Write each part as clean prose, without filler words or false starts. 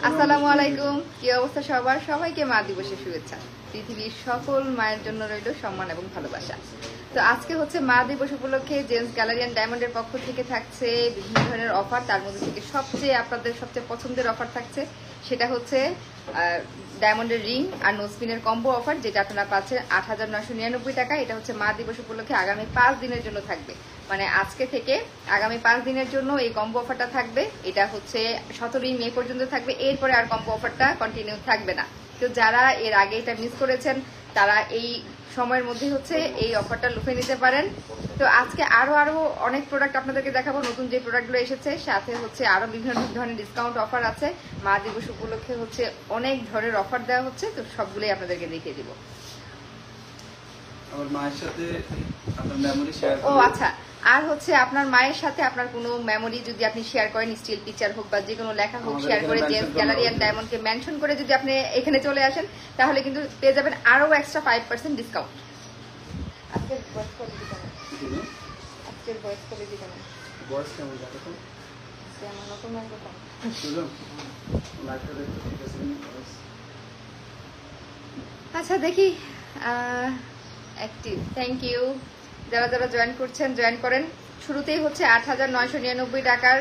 আসসালামু আলাইকুম, কি অবস্থা সবার? সবাইকে মা দিবসের শুভেচ্ছা। পৃথিবীর সকল মায়ের জন্য রইল সম্মান এবং ভালোবাসা। তো আজকে হচ্ছে মা দিবস উপলক্ষে জেন্টস গ্যালারি অ্যান্ড ডায়মন্ডের পক্ষ থেকে থাকছে বিভিন্ন ধরনের অফার। তার মধ্যে থেকে আপনাদের সবচেয়ে পছন্দের অফার থাকছে সেটা হচ্ছে ডায়মন্ডের রিং আর নোজপিনের কম্বো অফার, যেটা আপনারা পাচ্ছেন ৮,৯৯৯ টাকা। এটা হচ্ছে মা দিবস উপলক্ষে আগামী 5 দিনের জন্য থাকবে, মানে আজকে থেকে আগামী 5 দিনের জন্য এই কম্বো অফারটা থাকবে। এটা হচ্ছে 17 মে পর্যন্ত থাকবে, এরপরে আর কম্বো অফারটা কন্টিনিউ থাকবে না। তো যারা এর আগে এটা মিস করেছেন তারা এই সময়ের মধ্যে হচ্ছে এই অফারটা লুফে নিতে পারেন। তো আজকে আরো অনেক প্রোডাক্ট আপনাদেরকে দেখাবো, নতুন যে প্রোডাক্টগুলো এসেছে, সাথে হচ্ছে আরো বিভিন্ন ধরনের ডিসকাউন্ট অফার আছে। মা দিবস উপলক্ষে হচ্ছে অনেক ধরনের অফার দেওয়া হচ্ছে, তো সবগুলোই আপনাদেরকে দেখিয়ে দিব। আমার মায়ের সাথে আপনার মেমরি শেয়ার ও আচ্ছা, আর হচ্ছে আপনার মায়ের সাথে আপনার কোনো মেমোরি যদি আপনি শেয়ার করেন, স্টিল পিকচার হোক বা যে কোনো লেখা হোক, শেয়ার করে জেন্টস গ্যালারি অ্যান্ড ডায়মন্ডকে মেনশন করে যদি আপনি এখানে চলে আসেন, তাহলে কিন্তু পেয়ে যাবেন আরো এক্সট্রা 5% ডিসকাউন্ট। আজকের ভয়েস কোয়ালিটি কেমন? আজকের ভয়েস কোয়ালিটি কেমন? ভয়েস কেমন দেখো তো? আমার নতুন মাইক্রোফোন। আচ্ছা দেখি, অ্যাক্টিভ, থ্যাংক ইউ। যারা যারা জয়েন করছেন জয়েন করেন। শুরুতেই হচ্ছে ৮,৯৯৯ টাকার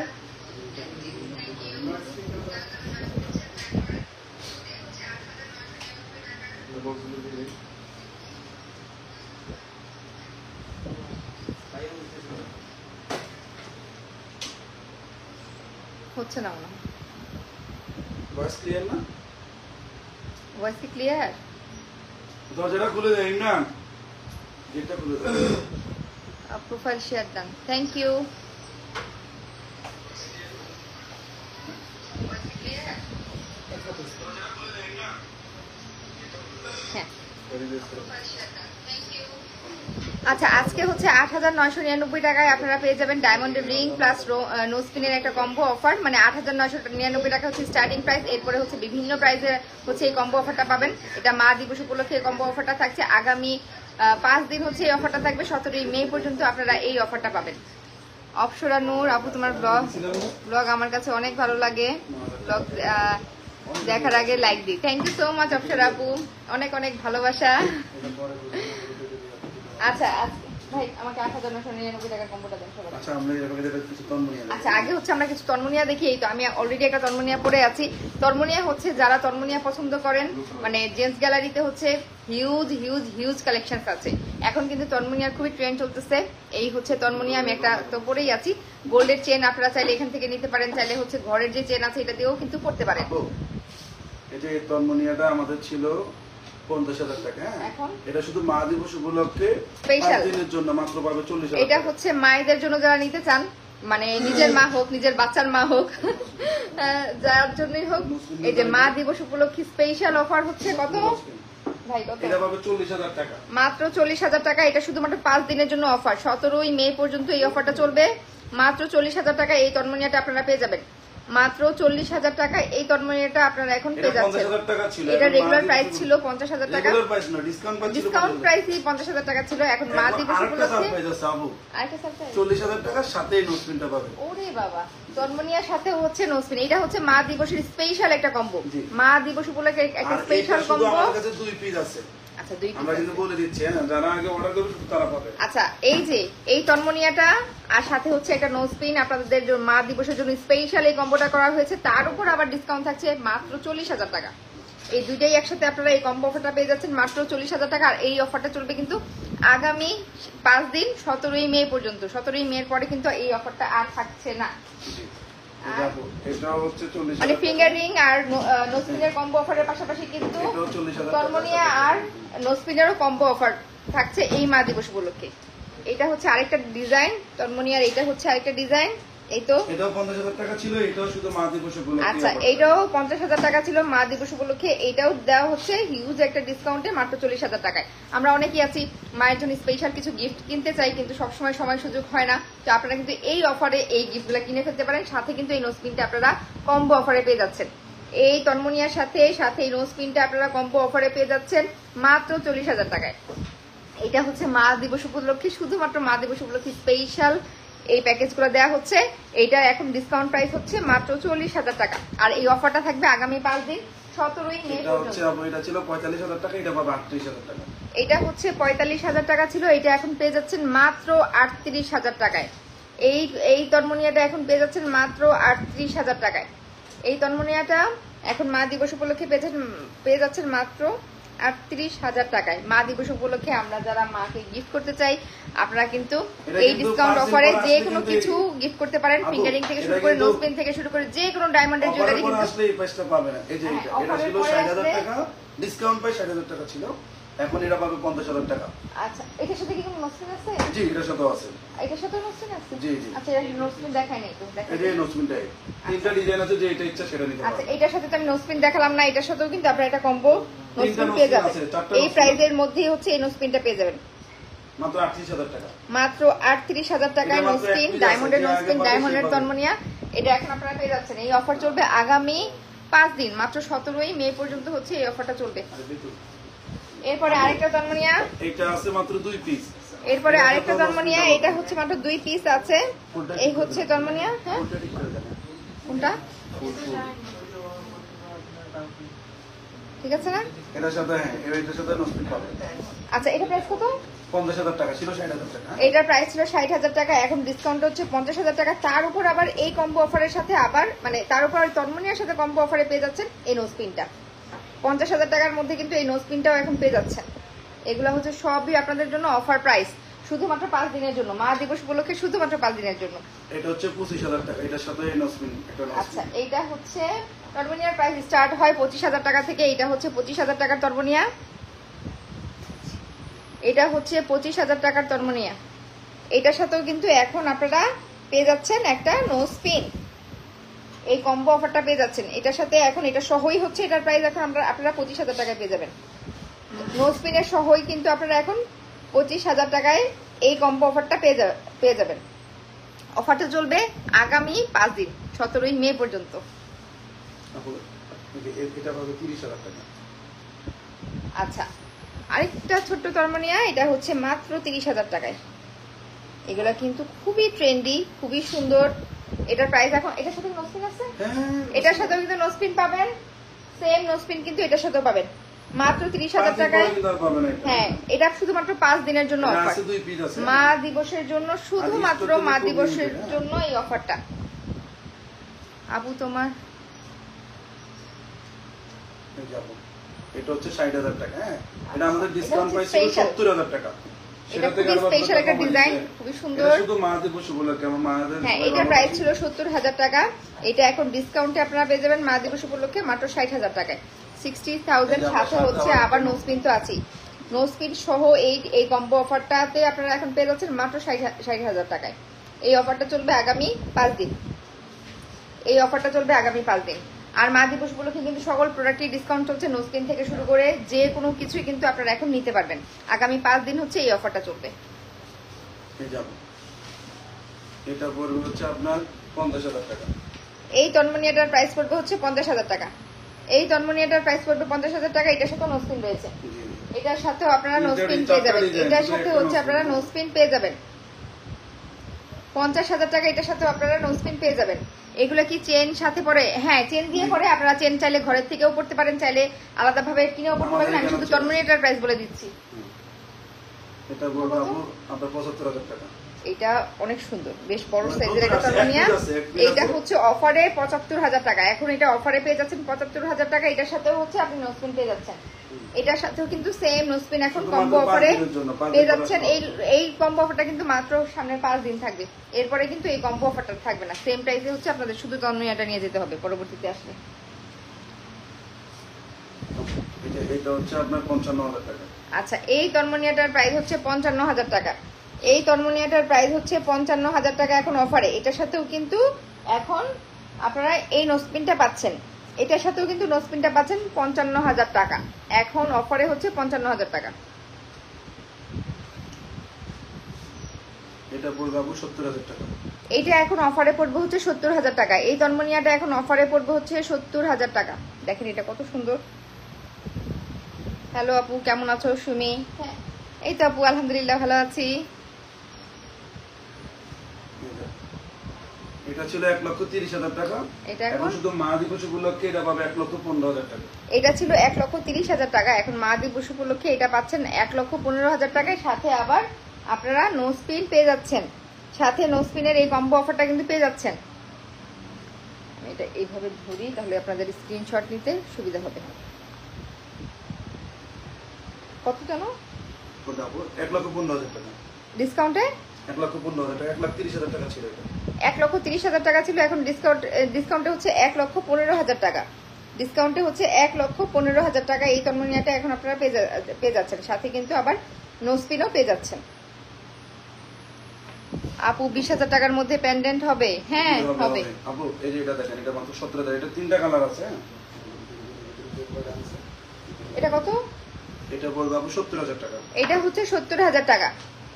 হচ্ছে না, মনে হয় ভয়েস ক্লিয়ার না? ভয়েস কি ক্লিয়ার? দরজাটা খুলে দেন না, গেটটা খুলে দেন। Profile share done, thank you. হ্যাঁ আচ্ছা, আজকে হচ্ছে ৮,৯৯৯ টাকায় আপনারা পেয়ে যাবেন ডায়মন্ডের রিং প্লাস নোজপিনের একটা কম্বো অফার। মানে ৮,৯৯৯ টাকা হচ্ছে স্টার্টিং প্রাইস, এরপরে হচ্ছে বিভিন্ন প্রাইসে হচ্ছে এই কম্বো অফারটা পাবেন। এটা মা দিবস উপলক্ষে এই কম্বো অফারটা থাকছে আগামী 5 দিন হচ্ছে এই অফারটা থাকবে, 17 মে পর্যন্ত আপনারা এই অফারটা পাবেন। অপসরা নূর আপু, তোমার ব্লগ আমার কাছে অনেক ভালো লাগে, ব্লগ দেখার আগে লাইক দিই। Thank you so much Apsara আপু, অনেক অনেক ভালোবাসা। আচ্ছা ভাই, আমাকে ৮,৯৯৯ টাকার কম্বোটা দেন সবাই। আচ্ছা, আমরা এরকম কিছু তন্মনিয়া। আচ্ছা, আগে হচ্ছে আমরা কিছু তন্মনিয়া দেখি। এই তো আমি অলরেডি একটা তন্মনিয়া পরে আছি। তন্মনিয়া হচ্ছে যারা তন্মনিয়া পছন্দ করেন, মানে জেন্টস গ্যালারিতে হচ্ছে হিউজ হিউজ হিউজ কালেকশন আছে। এখন কিন্তু তন্মনিয়ার খুবই ট্রেন্ড চলতেছে। এই হচ্ছে তন্মনিয়া, আমি একটা তো পরেই আছি। গোল্ডের চেন আপনারা চাইলে এখান থেকে নিতে পারেন, চাইলে হচ্ছে ঘরের যে চেন আছে এটা দিয়েও কিন্তু করতে পারেন। এই যে তন্মনিয়াটা আমাদের ছিল 50,000 টাকা। হ্যাঁ, এটা শুধু মা দিবস উপলক্ষে স্পেশাল দিনের জন্য মাত্র পাবে 40,000। এটা হচ্ছে মায়েদের জন্য যারা নিতে চান, মানে নিজের মা হোক, নিজের বাচ্চার মা হোক, যার জন্যই হোক, এই যে মা দিবস উপলক্ষে স্পেশাল অফার হচ্ছে কত ভাই? কত? এটা পাবে 40,000 টাকা, মাত্র 40,000 টাকা। এটা শুধুমাত্র 5 দিনের জন্য অফার, 17 মে পর্যন্ত এই অফারটা চলবে। মাত্র 40,000 টাকা এই তন্মনিয়াটা আপনারা পেয়ে যাবেন। মাত্র 40,000 টাকা এই তন্মনিয়াটা আপনারা এখন পেয়ে যাচ্ছেন। এটা রেগুলার প্রাইস ছিল 50,000 টাকা, ডিসকাউন্ট প্রাইসই 50,000 টাকা ছিল। এখন মা দিবস উপলক্ষে আরেকটা সারপ্রাইজ 40,000 টাকার সাথে নোজপিনটা পাবে। ওরে বাবা, তন্মনিয়ার সাথে হচ্ছে নোজপিন। এটা হচ্ছে মা দিবসের স্পেশাল একটা কম্বো, মা দিবস উপলক্ষে একটা স্পেশাল কম্বো। আমার কাছে 2 পিস আছে। আচ্ছা, 2 পিস আমরা কিন্তু বলে দিচ্ছি, হ্যাঁ, যারা আগে অর্ডার করবে শুধু তারা পাবে। আচ্ছা, এই যে এই তন্মনিয়াটা আর সাথে হচ্ছে একটা নোজপিন আপনাদের জন্য মা দিবসের জন্য স্পেশাল এই কম্বোটা করা হয়েছে। তার উপর আবার ডিসকাউন্ট থাকছে মাত্র 40,000 টাকা। এই দুইটাই একসাথে আপনারা এই কম্বো অফারটা পেয়ে যাচ্ছেন মাত্র 40,000 টাকা। আর এই অফারটা চলবে কিন্তু আগামী 5 দিন, 17 মে পর্যন্ত। 17 মে পরে কিন্তু এই অফারটা আর থাকছে না। মানে ফিঙ্গার রিং আর নোজপিনের কম্বো অফারের পাশাপাশি কিন্তু তন্মনিয়া আর নোজপিনেরও কম্বো অফার থাকছে এই মা দিবস উপলক্ষে। এটা হচ্ছে আরেকটা ডিজাইন তন্মনিয়ার, এটা হচ্ছে আরেকটা ডিজাইন। এই তো এটাও 50,000 টাকা ছিল, এটাও শুধু মা দিবস উপলক্ষে। আচ্ছা, এইটাও 50,000 টাকা ছিল মা দিবস উপলক্ষে। এইটাও দেওয়া হচ্ছে হিউজ একটা ডিসকাউন্টে মাত্র 40,000 টাকায়। আমরা অনেকেই আছি মায়ের জন্য স্পেশাল কিছু গিফট কিনতে চাই, কিন্তু সবসময় সময় সুযোগ হয় না। তো আপনারা কিন্তু এই অফারে এই গিফটগুলো কিনে ফেলতে পারেন। সাথে কিন্তু এই নোজপিনটা আপনারা কম্বো অফারে পেয়ে যাচ্ছেন। এই তন্মনিয়ার সাথে সাথে এই নোজপিনটা আপনারা কম্বো অফারে পেয়ে যাচ্ছেন মাত্র 40,000 টাকায়। এটা হচ্ছে মা দিবস উপলক্ষে, শুধুমাত্র মা দিবস উপলক্ষে স্পেশাল এই প্যাকেজগুলো দেওয়া হচ্ছে। এইটা এখন ডিসকাউন্ট প্রাইস হচ্ছে মাত্র 40,000 টাকা। আর এই অফারটা থাকবে আগামী 5 দিন, 17ই মে পর্যন্ত। এটা ছিল 45,000 টাকা, এটা পাবে 38,000 টাকা। এটা হচ্ছে 45,000 টাকা ছিল, এটা এখন পেয়ে যাচ্ছেন মাত্র 38,000 টাকায়। এই তন্মনিয়াটা এখন পেয়ে যাচ্ছেন মাত্র 38,000 টাকায়। এই তন্মনিয়াটা এখন মা দিবস উপলক্ষে পেয়ে যাচ্ছেন মাত্র 38,000 টাকায়। মা দিবস উপলক্ষে আমরা যারা মাকে গিফট করতে চাই, আপনারা কিন্তু এই ডিসকাউন্ট অফারে যে কোনো কিছু গিফট করতে পারেন। ফিঙ্গারিং থেকে শুরু করে নোজপিন থেকে শুরু করে যে কোনো ডায়মন্ডের জুয়েলারি কিন্তু আসলে এই প্রাইসটা পাবে না। এই যে এটা ছিল 60,000 টাকা, ডিসকাউন্ট পাই 60,000 টাকা ছিল, এখন এটা পাবে 50,000 টাকা। আচ্ছা, এটার সাথে কি কোনো নোজপিন আছে? জি, এটার সাথেও আছে। এটার সাথে নোজপিন আছে? জি জি। আচ্ছা, এটা নোজপিন দেখাই নাই তো, দেখাই। এই যে নোজপিনটাই তিনটা ডিজাইন আছে, যে এটা ইচ্ছা সেটা নিতে আচ্ছা, পারবেন। এটার সাথে তো আমি নোজপিন দেখালাম না, এটার সাথেও কিন্তু আপনারা একটা কম্বো নোজপিন পেয়ে যাবেন। এই প্রাইজের মধ্যেই হচ্ছে এই নোজপিনটা পেয়ে যাবেন মাত্র 38,000 টাকা। মাত্র 38,000 টাকায় নোজপিন, ডায়মন্ডের নোজপিন, ডায়মন্ডের তন্মনিয়া। এটা এখন আপনারা পেয়ে যাচ্ছেন। এই অফার চলবে আগামী 5 দিন, মাত্র 17ই মে পর্যন্ত হচ্ছে এই অফারটা চলবে। এরপরে আরেকটা তন্মনিয়া, এটা আছে মাত্র 2 পিস। এরপরে আরেকটা তন্মনিয়া, এটা হচ্ছে মাত্র 2 পিস আছে। এই হচ্ছে তন্মনিয়া। হ্যাঁ, কোনটা ঠিক আছে না? এটার সাথে এটার সাথে নোজপিন পাবে। আচ্ছা, এটা প্রাইস কত? 50,000 টাকা ছিল, 60,000 টাকা। এটার প্রাইস ছিল 60,000 টাকা, এখন ডিসকাউন্ট হচ্ছে 50,000 টাকা। তার উপর আবার এই কম্বো অফারের সাথে আবার মানে তার উপর তন্মনিয়ার সাথে কম্বো অফারে পেয়ে যাচ্ছেন এই নোজপিনটা। 50,000 টাকার মধ্যে কিন্তু এই নোজপিনটাও এখন পেয়ে যাচ্ছেন। এগুলো হচ্ছে সবই আপনাদের জন্য অফার প্রাইস, শুধুমাত্র 5 দিনের জন্য, মা দিবস উপলক্ষে শুধুমাত্র 5 দিনের জন্য। এটা হচ্ছে 25,000 টাকা, এটার সাথে নোজপিন একটা নোজপিন। আচ্ছা, এইটা হচ্ছে তন্মনিয়ার প্রাইস স্টার্ট হয় 25,000 টাকা থেকে। এটা হচ্ছে 25,000 টাকার তন্মনিয়া। এটা হচ্ছে 25,000 টাকার তন্মনিয়া। এটার সাথেও কিন্তু এখন আপনারা পেয়ে যাচ্ছেন একটা নোজপিন। এই কম্বো অফারটা পেয়ে যাচ্ছেন এটার সাথে। এখন এটা সহই হচ্ছে এটার প্রাইস এখন আপনারা 25,000 টাকায় পেয়ে যাবেন। নোজপিনের সহই কিন্তু আপনারা এখন 25,000 টাকায় এই কম্বো অফারটা পেয়ে যাবেন। অফারটা চলবে আগামী 5 দিন, 17ই মে পর্যন্ত। এটা পাবে 30,000 টাকা। আচ্ছা, আরেকটা ছোট্ট তন্মনিয়া, এটা হচ্ছে মাত্র 30,000 টাকায়। এগুলা কিন্তু খুবই ট্রেন্ডি, খুবই সুন্দর। এটার প্রাইস এখন, এটার সাথে নোজপিন আছে, এটার সাথেও কিন্তু নোজপিন পাবেন, সেম নোজপিন কিন্তু এটার সাথেও পাবেন মাত্র 30,000 টাকায়। হ্যাঁ, এটা শুধুমাত্র 5 দিনের জন্য অফার, মা দিবসের জন্য, শুধুমাত্র মা দিবসের জন্য এই অফারটা। আপু তোমার এটা হচ্ছে 60,000 টাকা। হ্যাঁ, এটা আমাদের ডিসকাউন্ট প্রাইস ছিল 70,000 টাকা। এটা খুবই স্পেশাল একটা ডিজাইন, খুবই সুন্দর। এটা শুধু মা দিবস উপলক্ষে আমার মাদের। হ্যাঁ, এটার প্রাইস ছিল 70,000 টাকা। এটা এখন ডিসকাউন্টে আপনারা পেয়ে যাবেন মা দিবস উপলক্ষে মাত্র 60,000 টাকায়। 60,000 সাথে হচ্ছে আবার নোজপিন তো আছেই। নোজপিন সহ এই কম্বো অফারটাতে আপনারা এখন পেয়ে যাচ্ছেন মাত্র 60,000 টাকায়। এই অফারটা চলবে আগামী 5 দিন। এই অফারটা চলবে আগামী 5 দিন। আর মা দিবস উপলক্ষে কিন্তু সকল প্রোডাক্টই ডিসকাউন্ট চলছে, নোজপিন থেকে শুরু করে যে কোনো কিছুই কিন্তু আপনারা এখন নিতে পারবেন। আগামী 5 দিন হচ্ছে এই অফারটা চলবে। এটা পড়বে হচ্ছে আপনার 50,000 টাকা। এই তন্মনিয়াটার প্রাইস পড়বে হচ্ছে 50,000 টাকা। এই তন্মনিয়াটার প্রাইস পড়বে 50,000 টাকা। এটার সাথে নোজপিন রয়েছে, এটার সাথেও আপনারা নোজপিন পেয়ে যাবেন। এটার সাথে হচ্ছে আপনারা নোজপিন পেয়ে যাবেন 50,000 টাকা। এটার সাথে আপনারা নোজপিন পেয়ে যাবেন। এগুলো কি চেন সাথে পরে? হ্যাঁ, চেন দিয়ে পরে। আপনারা চেন চাইলে ঘরের থেকেও পড়তে পারেন, চাইলে আলাদাভাবে কিনেও পড়তে পারেন। আমি শুধু তন্মনিয়াটার প্রাইস বলে দিচ্ছি। এটা বলবো আপনার 75,000 টাকা। এটা অনেক সুন্দর, বেশ বড় সাইজের একটা তন্মনিয়া। এটা হচ্ছে অফারে 75,000 টাকা। এখন এটা অফারে পেয়ে যাচ্ছেন 75,000 টাকা। এটার সাথেও হচ্ছে আপনি নোজপিন পেয়ে যাচ্ছেন। এটার সাথেও কিন্তু সেম নোজপিন এখন কম্বো অফারে পেয়ে যাচ্ছেন। এই কম্বো অফারটা কিন্তু মাত্র সামনে 5 দিন থাকবে। এরপরে কিন্তু এই কম্বো অফারটা থাকবে না। সেম প্রাইসে হচ্ছে আপনাদের শুধু তন্মনিয়াটা নিয়ে যেতে হবে পরবর্তীতে আসলে। এটা হচ্ছে আপনার 55,000 টাকা। আচ্ছা, এই তন্মনিয়াটার প্রাইস হচ্ছে 55,000 টাকা। এই তন্মনিয়াটার প্রাইস হচ্ছে 55,000 টাকা এখন অফারে। এটার সাথেও কিন্তু এখন আপনারা এই নোজপিনটা পাচ্ছেন। এটার সাথেও কিন্তু নোজপিনটা পাচ্ছেন 55,000 টাকা। এখন অফারে হচ্ছে 55,000 টাকা। এটা পড়বে আপু 70,000 টাকা। এইটা এখন অফারে পড়বে হচ্ছে 70,000 টাকা। এই তন্মনিয়াটা এখন অফারে পড়বে হচ্ছে 70,000 টাকা। দেখেন এটা কত সুন্দর। হ্যালো আপু, কেমন আছো? সুমি, এই তো আপু আলহামদুলিল্লাহ ভালো আছি। এটা ছিল 1,30,000 টাকা, এটা এখন এখন শুধু মা দিবস উপলক্ষে এটা পাবে 1,15,000 টাকা। এটা ছিল 1,30,000 টাকা, এখন মা দিবস উপলক্ষে এটা পাচ্ছেন 1,15,000 টাকায়। সাথে আবার আপনারা নো স্পিন পেয়ে যাচ্ছেন, সাথে নো স্পিনের এই কম্বো অফারটা কিন্তু পেয়ে যাচ্ছেন। আমি এটা এইভাবে ধরি, তাহলে আপনাদের স্ক্রিনশট নিতে সুবিধা হবে। কত জানো কোনটা আপু? 1,15,000 টাকা ডিসকাউন্টে? 1,15,000 টাকা, 1,30,000 টাকা ছিল এটা। 1,30,000 টাকা ছিল, এখন ডিসকাউন্টে হচ্ছে 1,15,000 টাকা। ডিসকাউন্টে হচ্ছে 1,15,000 টাকা। এই তন্মনিয়াটা এখন আপনারা পেয়ে যাচ্ছেন, সাথে কিন্তু আবার নো স্পিনও পেয়ে যাচ্ছেন। আপু 20,000 টাকার মধ্যে পেন্ডেন্ট হবে? হ্যাঁ হবে। আপু এই যে এটা দেখেন, এটা মাত্র 17,000, এটা 3টা কালার আছে। এটা কত? এটা বলবো আপু 70,000 টাকা। এটা হচ্ছে 70,000 টাকা।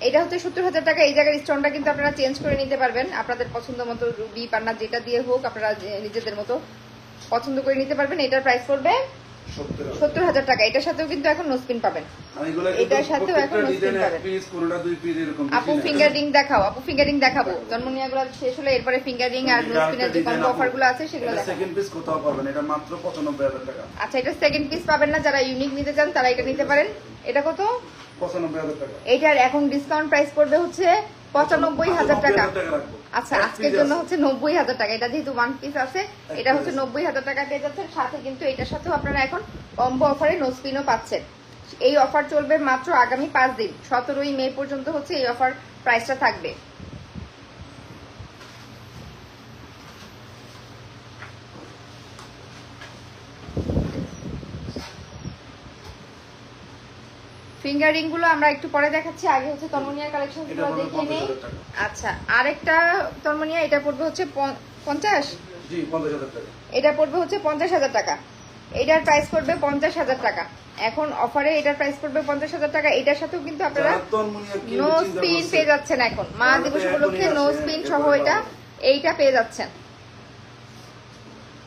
এটা হচ্ছে 70,000 টাকা। এই জায়গার স্টোনটা কিন্তু আপনারা চেঞ্জ করে নিতে পারবেন, আপনাদের পছন্দ মতো রুবি পান্না যেটা দিয়ে হোক আপনারা নিজেদের মতো পছন্দ করে নিতে পারবেন। এটার প্রাইস পড়বে 70,000 টাকা। এটার সাথেও কিন্তু এখন নো স্পিন পাবেন, এটার সাথেও এখন নো স্পিন পাবেন। আপু ফিঙ্গার রিং দেখাও, আপু ফিঙ্গার রিং দেখাবো। জন্মনিয়াগুলো শেষ হলে এরপরে ফিঙ্গার রিং আর নো স্পিনের যে কম্বো অফারগুলো আছে সেগুলো দেখাবো। সেকেন্ড পিস কোথাও পাবেন, এটা মাত্র 95,000 টাকা। আচ্ছা, এটা সেকেন্ড পিস পাবেন না, যারা ইউনিক নিতে চান তারা এটা নিতে পারেন। এটা কত? 95,000 টাকা। এটার এখন ডিসকাউন্ট প্রাইস পড়বে হচ্ছে 95,000 টাকা। আচ্ছা, আজকের জন্য হচ্ছে 90,000 টাকা। এটা যেহেতু ওয়ান পিস আছে, এটা হচ্ছে 90,000 টাকা পেয়ে যাচ্ছেন। সাথে কিন্তু এটার সাথেও আপনারা এখন কম্বো অফারে নো স্পিনও পাচ্ছেন। এই অফার চলবে মাত্র আগামী 5 দিন, 17ই মে পর্যন্ত হচ্ছে এই অফার প্রাইসটা থাকবে। ফিঙ্গারিং গুলো আমরা একটু পরে দেখাচ্ছি, আগে হচ্ছে তন্মনিয়ার কালেকশন গুলো দেখে নেই। আচ্ছা, আরেকটা তন্মনিয়া, এটা পড়বে হচ্ছে 50। জি 50,000 টাকা। এটা পড়বে হচ্ছে 50,000 টাকা। এটার প্রাইস পড়বে 50,000 টাকা। এখন অফারে এটার প্রাইস পড়বে 50,000 টাকা। এটার সাথেও কিন্তু আপনারা নো স্পিন পেয়ে যাচ্ছেন। এখন মা দিবস উপলক্ষে নো স্পিন সহ এইটা পেয়ে যাচ্ছেন।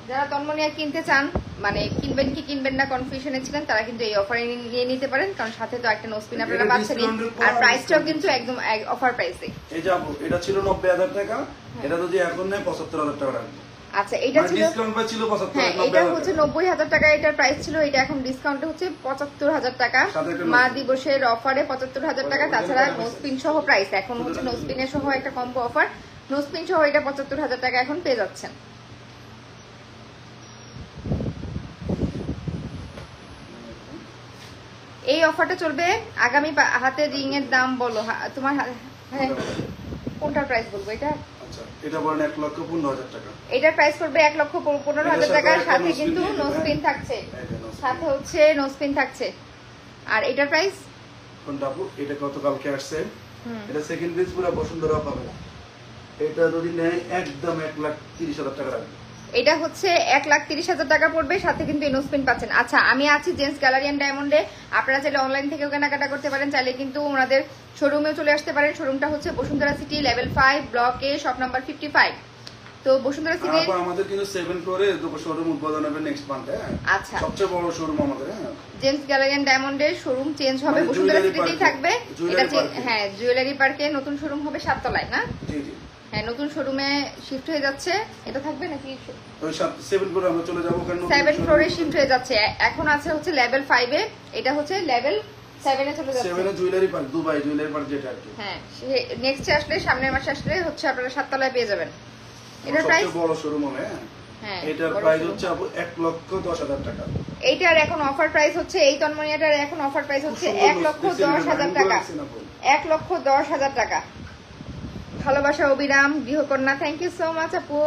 যারা তন্মনিয়া কিনতে চান, মানে কিনবেন কি কিনবেন না কনফিউশনে ছিলেন, তারা কিন্তু এই অফারে নিয়ে নিতে পারেন, কারণ সাথে তো একটা নো স্পিন আপনারা পাচ্ছেন। আর প্রাইসটাও কিন্তু একদম অফার প্রাইসে। এই যে আপু এটা ছিল 90,000 টাকা, এটা যদি এখন নেয় 75,000 টাকা রাখবো। আচ্ছা, এটা ছিল ডিসকাউন্ট পে ছিল 75,000। হ্যাঁ, এটা হচ্ছে 90,000 টাকা এটার প্রাইস ছিল। এটা এখন ডিসকাউন্টে হচ্ছে 75,000 টাকা। মা দিবসের অফারে 75,000 টাকা। তাছাড়া নো স্পিন সহ প্রাইস এখন হচ্ছে নো স্পিনের সহ একটা কম্বো অফার, নো স্পিন সহ এটা 75,000 টাকা এখন পেয়ে যাচ্ছেন। এই অফারটা চলবে আগামী হাতে রিং এর দাম বলো তোমার। হ্যাঁ, কোনটার প্রাইস বলবো? এটা আচ্ছা, এটা বলেন 1,15,000 টাকা। এটার প্রাইস পড়বে 1,15,000 টাকা। সাথে কিন্তু নো স্পিন থাকছে, সাথে হচ্ছে নো স্পিন থাকছে। আর এটার প্রাইস কোনটা আপু? এটা গতকালকে আসছে, এটা সেকেন্ড পিস পুরো বসুন্ধরা পাবে। এটা যদি নেয় একদম 1,30,000 টাকা রাখবে। এটা হচ্ছে 1,30,000 টাকা পড়বে, সাথে কিন্তু নো স্পিন পাচ্ছেন। আচ্ছা, আমি আছি জেন্টস গ্যালারিয়ান ডায়মন্ডে। আপনারা চাইলে অনলাইন থেকেও কেনাকাটা করতে পারেন, চাইলে কিন্তু ওনাদের শোরুমেও চলে আসতে পারেন। শোরুমটা হচ্ছে Bashundhara city level 5 block A shop number 55। তো বসুন্ধরা সিটি আমাদের কিন্তু 7 ফ্লোরে দুটো শোরুম উদ্বোধন হবে নেক্সট মান্থে। আচ্ছা, সবচেয়ে বড় শোরুম আমাদের। জেন্টস গ্যালারিয়ান ডায়মন্ডের শোরুম চেঞ্জ হবে, বসুন্ধরা সিটিতেই থাকবে। এটা হ্যাঁ, জুয়েলারি পার্কে নতুন শোরুম হবে 7 তলায় না? জি জি, হ্যাঁ, নতুন শোরুমে শিফট হয়ে যাচ্ছে। এটা থাকবে নাকি? ওই 7 ফ্লোরে আমরা চলে যাব, কারণ 7 ফ্লোরে শিফট হয়ে যাচ্ছে। এখন আছে হচ্ছে লেভেল 5 এ, এটা হচ্ছে লেভেল 7 এ চলে যাচ্ছে। 7 এ jewellery park, Dubai jewellery park যেটা আর কি। হ্যাঁ, নেক্সট আসলে সামনের মাসে আসলে হচ্ছে আপনারা 7 তলায় পেয়ে যাবেন। এটার প্রাইস সবচেয়ে বড় শোরুম হবে। হ্যাঁ, এটার প্রাইস হচ্ছে আপু 1,10,000 টাকা। এইটার এখন অফার প্রাইস হচ্ছে, এই তন্মনিয়াটার এখন অফার প্রাইস হচ্ছে 1,10,000 টাকা। 1,10,000 টাকা। ভালোবাসা অবিরাম গৃহকন্যা, থ্যাংক ইউ সো মাচ আপু।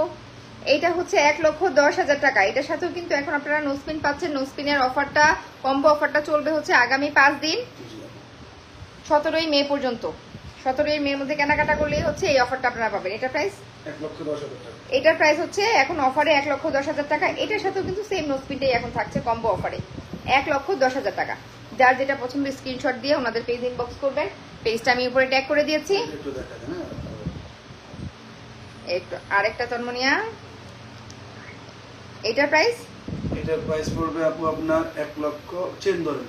এইটা হচ্ছে 1,10,000 টাকা। এটার সাথেও কিন্তু এখন আপনারা নো স্পিন পাচ্ছেন। নো স্পিনের অফারটা, কম্বো অফারটা চলবে হচ্ছে আগামী 5 দিন, 17ই মে পর্যন্ত। 17ই মের মধ্যে কেনাকাটা করলেই হচ্ছে এই অফারটা আপনারা পাবেন। এটা প্রাইস 1,10,000 টাকা। এটার প্রাইস হচ্ছে এখন অফারে 1,10,000 টাকা। এটার সাথেও কিন্তু সেম নো স্পিনটাই এখন থাকছে কম্বো অফারে 1,10,000 টাকা। যার যেটা পছন্দ স্ক্রিনশট দিয়ে ওনাদের পেজ ইনবক্স করবেন। পেজটা আমি উপরে ট্যাগ করে দিয়েছি। একটু দেখা দেন। একটু আরেকটা তন্মনিয়া, এটার প্রাইস পড়বে আপু আপনার 1,00,000। চেন ধরেন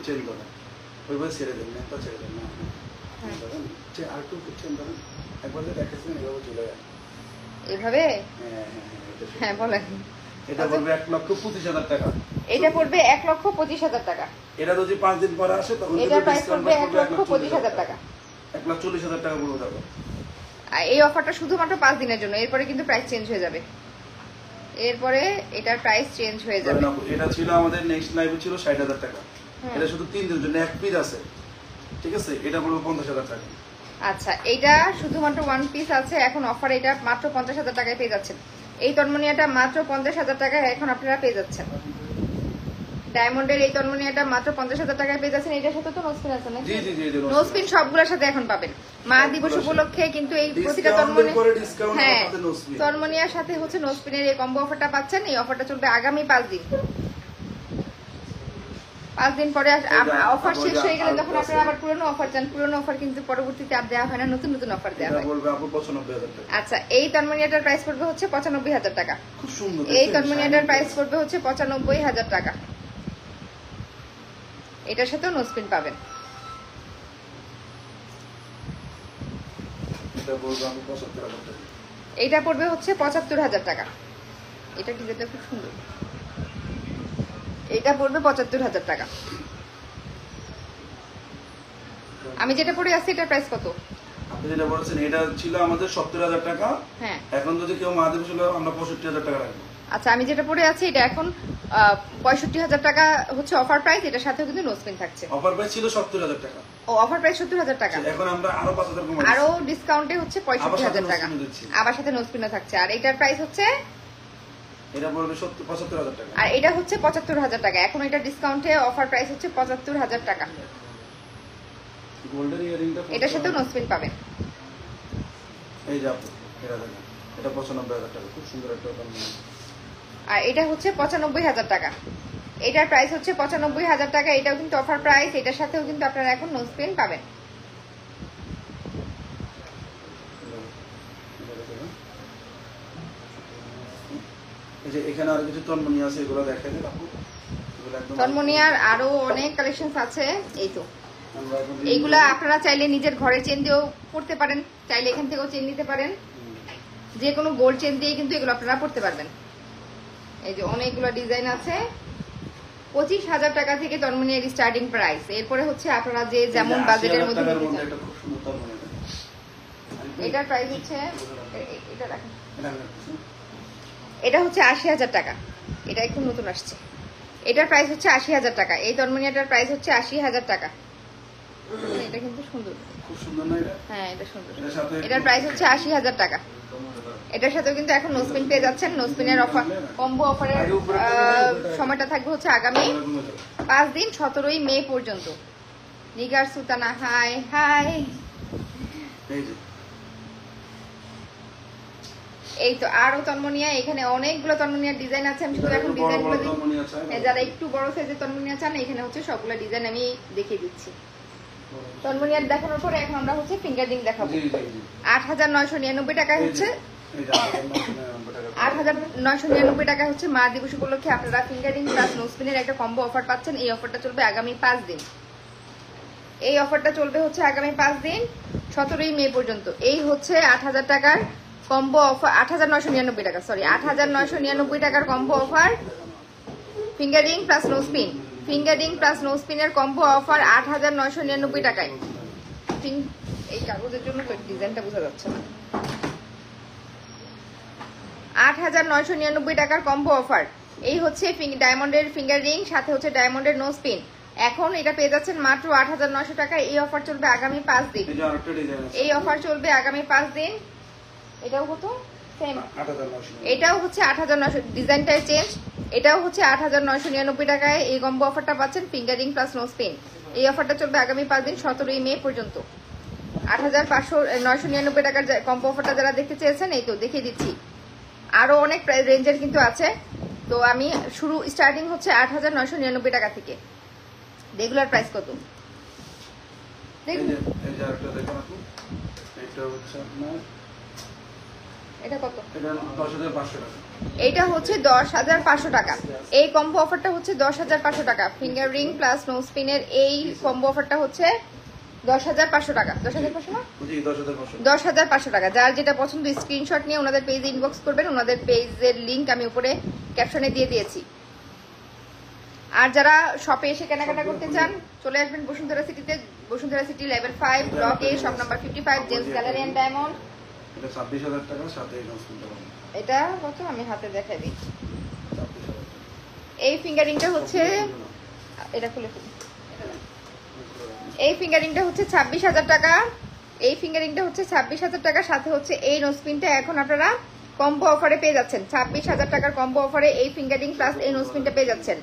ওইভাবে ছেড়ে দেন, একটা ছেড়ে দেন না, আর একটু চেন ধরেন, একবার যে দেখেছেন এভাবে চলে যায়। এভাবে হ্যাঁ বলেন। এটা পড়বে 1,25,000 টাকা। এটা পড়বে 1,25,000 টাকা। এটা যদি 5 দিন পরে আসে তখন এটা প্রাইস পড়বে 1,25,000 টাকা। 1,40,000 টাকা পড়বে তখন। আর এই অফারটা শুধুমাত্র 5 দিনের জন্য, এরপরে কিন্তু প্রাইস চেঞ্জ হয়ে যাবে। এরপরে এটার প্রাইস চেঞ্জ হয়ে যাবে। এটা ছিল আমাদের নেক্সট লাইভে ছিল 60,000 টাকা। এটা শুধু 3 দিনের জন্য এক পিস আছে, ঠিক আছে? এটা পড়বে 50,000 টাকা। আচ্ছা, এটা শুধুমাত্র ওয়ান পিস আছে এখন অফার, এটা মাত্র 50,000 টাকায় পেয়ে যাচ্ছেন। এই তন্মনিয়াটা মাত্র 50,000 টাকায় এখন আপনারা পেয়ে যাচ্ছেন। ডায়মন্ডের এই তন্মনিয়াটা মাত্র 50,000 টাকায় পেয়ে যাচ্ছেন। এটার সাথে তো নোসপিন আছে নাকি? জি জি জি, নোসপিন সবগুলোর সাথে এখন পাবেন মা দিবস উপলক্ষে, কিন্তু এই প্রতিটা হ্যাঁ তন্মনিয়ার সাথে হচ্ছে নোসপিনের এই কম্বো অফারটা পাচ্ছেন। এই অফারটা চলবে আগামী 5 দিন। 5 দিন পরে অফার শেষ হয়ে গেলে তখন আপনারা আবার পুরনো অফার চান, পুরনো অফার কিন্তু পরবর্তীতে আর দেওয়া হয় না, নতুন নতুন অফার দেওয়া হয়। আচ্ছা, এই তন্মনিয়াটার প্রাইস পড়বে হচ্ছে 95,000 টাকা। খুব সুন্দর। এই তন্মনিয়াটার প্রাইস পড়বে হচ্ছে 95,000 টাকা। এটার সাথেও নোসপিন পাবেন। এইটা পড়বে হচ্ছে 75,000 টাকা। এটা ডিজাইনটা খুব সুন্দর। এটা পড়বে 75,000 টাকা। আমি যেটা পরে আছি এটার প্রাইস কত? আপনি যেটা বলেছেন এটা ছিল আমাদের 70,000 টাকা। হ্যাঁ, এখন যদি কেউ মহাদেব ছিল আমরা 65,000 টাকা রাখবো। আচ্ছা, আমি যেটা পরে আছি এটা এখন 65,000 টাকা হচ্ছে অফার প্রাইস। এটার সাথেও কিন্তু নোসপিন থাকছে। অফার প্রাইস ছিল 70,000 টাকা। ও, অফার প্রাইস 70,000 টাকা। এখন আমরা আরো 5,000 কমাই আরো ডিসকাউন্টে হচ্ছে 65,000 টাকা। আবার সাথে নোসপিনও থাকছে। আর এটার প্রাইস হচ্ছে এটা পড়বে 75,000 টাকা। আর এটা হচ্ছে 75,000 টাকা। এখন এটা ডিসকাউন্টে অফার প্রাইস হচ্ছে 75,000 টাকা। গোল্ডেন ইয়ারিংটা এটার সাথেও নোসপিন পাবেন। এই যে আপু এটা দেখেন, এটা 95,000 টাকা। খুব সুন্দর একটা তন্মনিয়া। আর এটা হচ্ছে 95,000 টাকা। এটার প্রাইস হচ্ছে 95,000 টাকা। এটাও কিন্তু অফার প্রাইস। এটার সাথেও কিন্তু আপনারা এখন নোসপিন পাবেন। এই যে এখানে আরো কিছু তন্মনিয়া আছে, এগুলো দেখাই দেন আপু। এগুলো একদম তন্মনিয়ার আরো অনেক কালেকশনস আছে। এই তো আমরা এখন এইগুলা আপনারা চাইলে নিজের ঘরে চেন দিয়েও পড়তে পারেন, চাইলে এখান থেকেও চেন নিতে পারেন। যে কোনো গোল্ড চেন দিয়ে কিন্তু এগুলো আপনারা পড়তে পারবেন। এই যে অনেকগুলো ডিজাইন আছে। 25,000 টাকা থেকে তন্মনিয়ার স্টার্টিং প্রাইস। এরপরে হচ্ছে আপনারা যে যেমন বাজেটের মধ্যে নিতে চান। একটা খুব সুন্দর তন্মনিয়া। এটার প্রাইস হচ্ছে এটা রাখেন, এটা এটা হচ্ছে 80,000 টাকা। এটা একটু নতুন আসছে। এটার প্রাইস হচ্ছে 80,000 টাকা। এই তন্মনিয়াটার প্রাইস হচ্ছে 80,000 টাকা। এটা কিন্তু সুন্দর, খুব সুন্দর না এটা? হ্যাঁ এটা সুন্দর। এটার সাথে এটার প্রাইস হচ্ছে 80,000 টাকা। এটার সাথেও কিন্তু এখন নোসপিন পেয়ে যাচ্ছেন। নোসপিনের অফার, কম্বো অফারের সময়টা থাকবে হচ্ছে আগামী 5 দিন, 17ই মে পর্যন্ত। Nigar Sultana high high. এই যে এই তো আরো তন্মনিয়া, এখানে অনেকগুলো তন্মনিয়ার ডিজাইন আছে। আমি শুধু এখন ডিজাইনগুলো যারা একটু বড় সাইজের তন্মনিয়া চান এখানে হচ্ছে সবগুলো ডিজাইন আমি দেখিয়ে দিচ্ছি। তন্মনিয়ার দেখানোর পরে এখন আমরা হচ্ছে ফিঙ্গারিং দেখাবো। 8,999 টাকায় হচ্ছে 8,999 টাকা হচ্ছে মা দিবস উপলক্ষে আপনারা ফিঙ্গারিং প্লাস নোসপিনের একটা কম্বো অফার পাচ্ছেন। এই অফারটা চলবে আগামী 5 দিন। এই অফারটা চলবে হচ্ছে আগামী 5 দিন, 17ই মে পর্যন্ত। এই হচ্ছে 8,000 টাকার কম্বো অফার, 8,999 টাকা, সরি 8,999 টাকার combo offer finger ring plus nose pin. Finger ring plus নোসপিনের কম্বো অফার 8,999 টাকায়। এই কাগজের জন্য তো ডিজাইনটা বোঝা যাচ্ছে না। 8,999 টাকার কম্বো অফার। এই হচ্ছে ডায়মন্ডের ফিঙ্গার রিং, সাথে হচ্ছে ডায়মন্ডের নোসপিন। এখন এটা পেয়ে যাচ্ছেন মাত্র 8,900 টাকায়। এই অফার চলবে আগামী 5 দিন। এই অফার চলবে আগামী 5 দিন। এটাও কত? সেম, এটাও হচ্ছে 8,900। ডিজাইনটাই চেঞ্জ। এটাও হচ্ছে 8,999 টাকায় এই কম্বো অফারটা পাচ্ছেন ফিঙ্গারিং প্লাস নোসপিন। এই অফারটা চলবে আগামী 5 দিন, 17ই মে পর্যন্ত। 8,999 টাকার কম্বো অফারটা যারা দেখতে চেয়েছেন এই তো দেখিয়ে দিচ্ছি। আরো অনেক রেঞ্জের কিন্তু আছে। তো আমি শুরু স্টার্টিং হচ্ছে 8,999 টাকা থেকে। রেগুলার প্রাইস কত দেখুন? এটা কত? এটা হচ্ছে 10,500 টাকা। এই কম্বো অফারটা হচ্ছে 10,500 টাকা। ফিঙ্গার রিং প্লাস নোসপিনের এই কম্বো অফারটা হচ্ছে 10,500 টাকা। 10,500 না? জি 10,500। 10,500 টাকা। যার যেটা পছন্দ স্ক্রিনশট নিয়ে ওনাদের পেজে ইনবক্স করবেন। ওনাদের পেজের লিংক আমি উপরে ক্যাপশনে দিয়ে দিয়েছি। আর যারা শপে এসে কেনাকাটা করতে চান চলে আসবেন বসুন্ধরা সিটিতে, Bashundhara city level 5 block A shop number 55 Gems gallery and diamond. এটা 26,000 টাকা সাথে এই নোসপিনটা পাবেন। এটা কত আমি হাতে দেখাই দিই। 26,000 টাকা। এই ফিঙ্গারিংটা হচ্ছে, এটা খুলে ফেলি। এই ফিঙ্গারিংটা হচ্ছে 26,000 টাকা। এই ফিঙ্গারিংটা হচ্ছে 26,000 টাকা, সাথে হচ্ছে এই নোসপিনটা এখন আপনারা কম্বো অফারে পেয়ে যাচ্ছেন। 26,000 টাকার কম্বো অফারে এই ফিঙ্গারিং প্লাস এই নোসপিনটা পেয়ে যাচ্ছেন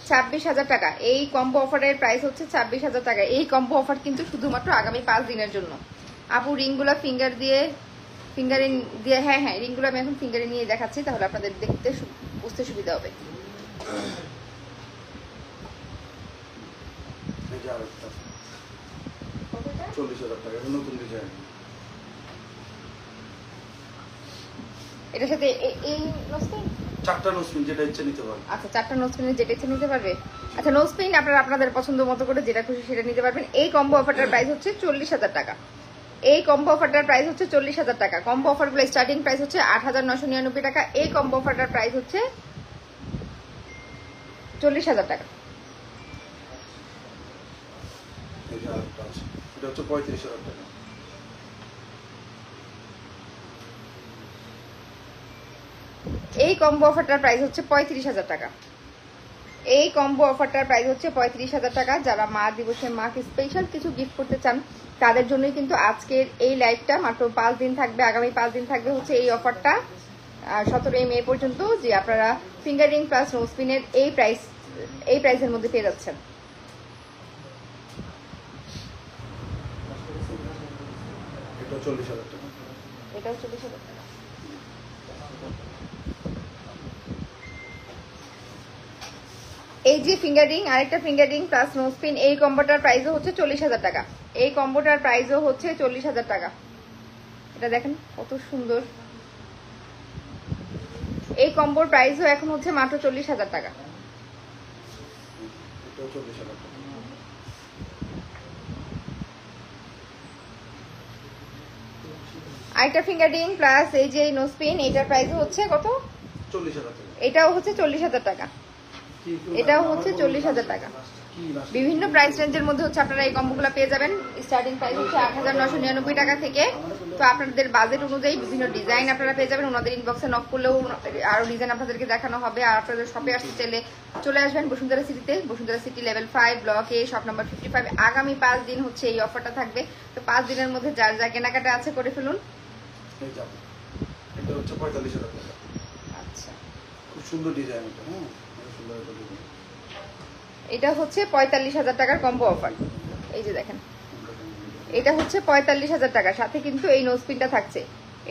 26,000 টাকা। এই কম্বো অফারের প্রাইস হচ্ছে 26,000 টাকা। এই কম্বো অফার কিন্তু শুধুমাত্র আগামী 5 দিনের জন্য। আপু রিংগুলো ফিঙ্গার দিয়ে, ফিঙ্গারিং দিয়ে, হ্যাঁ হ্যাঁ রিংগুলো আমি এখন ফিঙ্গারে নিয়ে দেখাচ্ছি, তাহলে আপনাদের দেখতে বুঝতে সুবিধা হবে। এই যে আরেকটা 40,000 টাকা, এটা নতুন ডিজাইন। এটার সাথে এই নোসপিন, 4টা নোসপিন যেটা ইচ্ছে নিতে পারবেন। আচ্ছা 4টা নোসপিনের যেটা ইচ্ছে নিতে পারবে। আচ্ছা নোসপিন আপনারা আপনাদের পছন্দ মতো করে যেটা খুশি সেটা নিতে পারবেন। এই কম্বো অফারটার প্রাইস হচ্ছে 40,000 টাকা। এই কম্বো অফারটার প্রাইস হচ্ছে 40,000 টাকা। কম্বো অফারগুলো স্টার্টিং প্রাইস হচ্ছে 8,999 টাকা। এই কম্বো অফারটার প্রাইস হচ্ছে 40,000 টাকা। এই যে আরেকটা আছে, এটা হচ্ছে 35,000 টাকা। এই কম্বো অফারটার প্রাইস হচ্ছে 35,000 টাকা। এই কম্বো অফারটার প্রাইস হচ্ছে 35,000 টাকা। যারা মা দিবসে মাকে স্পেশাল কিছু গিফট করতে চান তাদের জন্যই কিন্তু আজকের এই লাইভটা। মাত্র 5 দিন থাকবে, আগামী 5 দিন থাকবে হচ্ছে এই অফারটা 17 মে পর্যন্ত, যে আপনারা ফিঙ্গারিং প্লাস নোসপিনের এই প্রাইসের মধ্যে পেয়ে যাচ্ছেন। এটা 40,000 টাকা। এটাও 40,000 টাকা। এই যে ফিঙ্গারিং, আরেকটা ফিঙ্গারিং প্লাস নোসপিন, এই কম্বোটার প্রাইসও হচ্ছে 40,000 টাকা। এই কম্বোটার প্রাইসও হচ্ছে 40,000 টাকা। এটা দেখেন কত সুন্দর। এই কম্বোর প্রাইসও এখন হচ্ছে মাত্র 40,000 টাকা। এটাও 40,000 টাকা। আরেকটা ফিঙ্গারিং প্লাস এই যে নোসপিন, এটার প্রাইসও হচ্ছে কত? 40,000 টাকা। এটাও হচ্ছে 40,000 টাকা। এটাও হচ্ছে 40,000 টাকা। বিভিন্ন প্রাইস রেঞ্জের মধ্যে হচ্ছে আপনারা এই কম্বোগুলো পেয়ে যাবেন। স্টার্টিং প্রাইস হচ্ছে 8,999 টাকা থেকে। তো আপনাদের বাজেট অনুযায়ী বিভিন্ন ডিজাইন আপনারা পেয়ে যাবেন। ওনাদের ইনবক্সে নক করলেও আরো ডিজাইন আপনাদেরকে দেখানো হবে। আর আপনাদের শপে আসতে চাইলে চলে আসবেন বসুন্ধরা সিটিতে, Bashundhara city level 5 block A shop number 55। আগামী 5 দিন হচ্ছে এই অফারটা থাকবে। তো 5 দিনের মধ্যে যার যা কেনাকাটা আছে করে ফেলুন। এই যাবে, এটা হচ্ছে 45,000 টাকা। আচ্ছা খুব সুন্দর ডিজাইন এটা। হ্যাঁ সুন্দর একটা ডিজাইন। এটা হচ্ছে 45,000 টাকার কম্বো অফার। এই যে দেখেন এটা হচ্ছে 45,000 টাকা, সাথে কিন্তু এই নোজপিনটা থাকছে।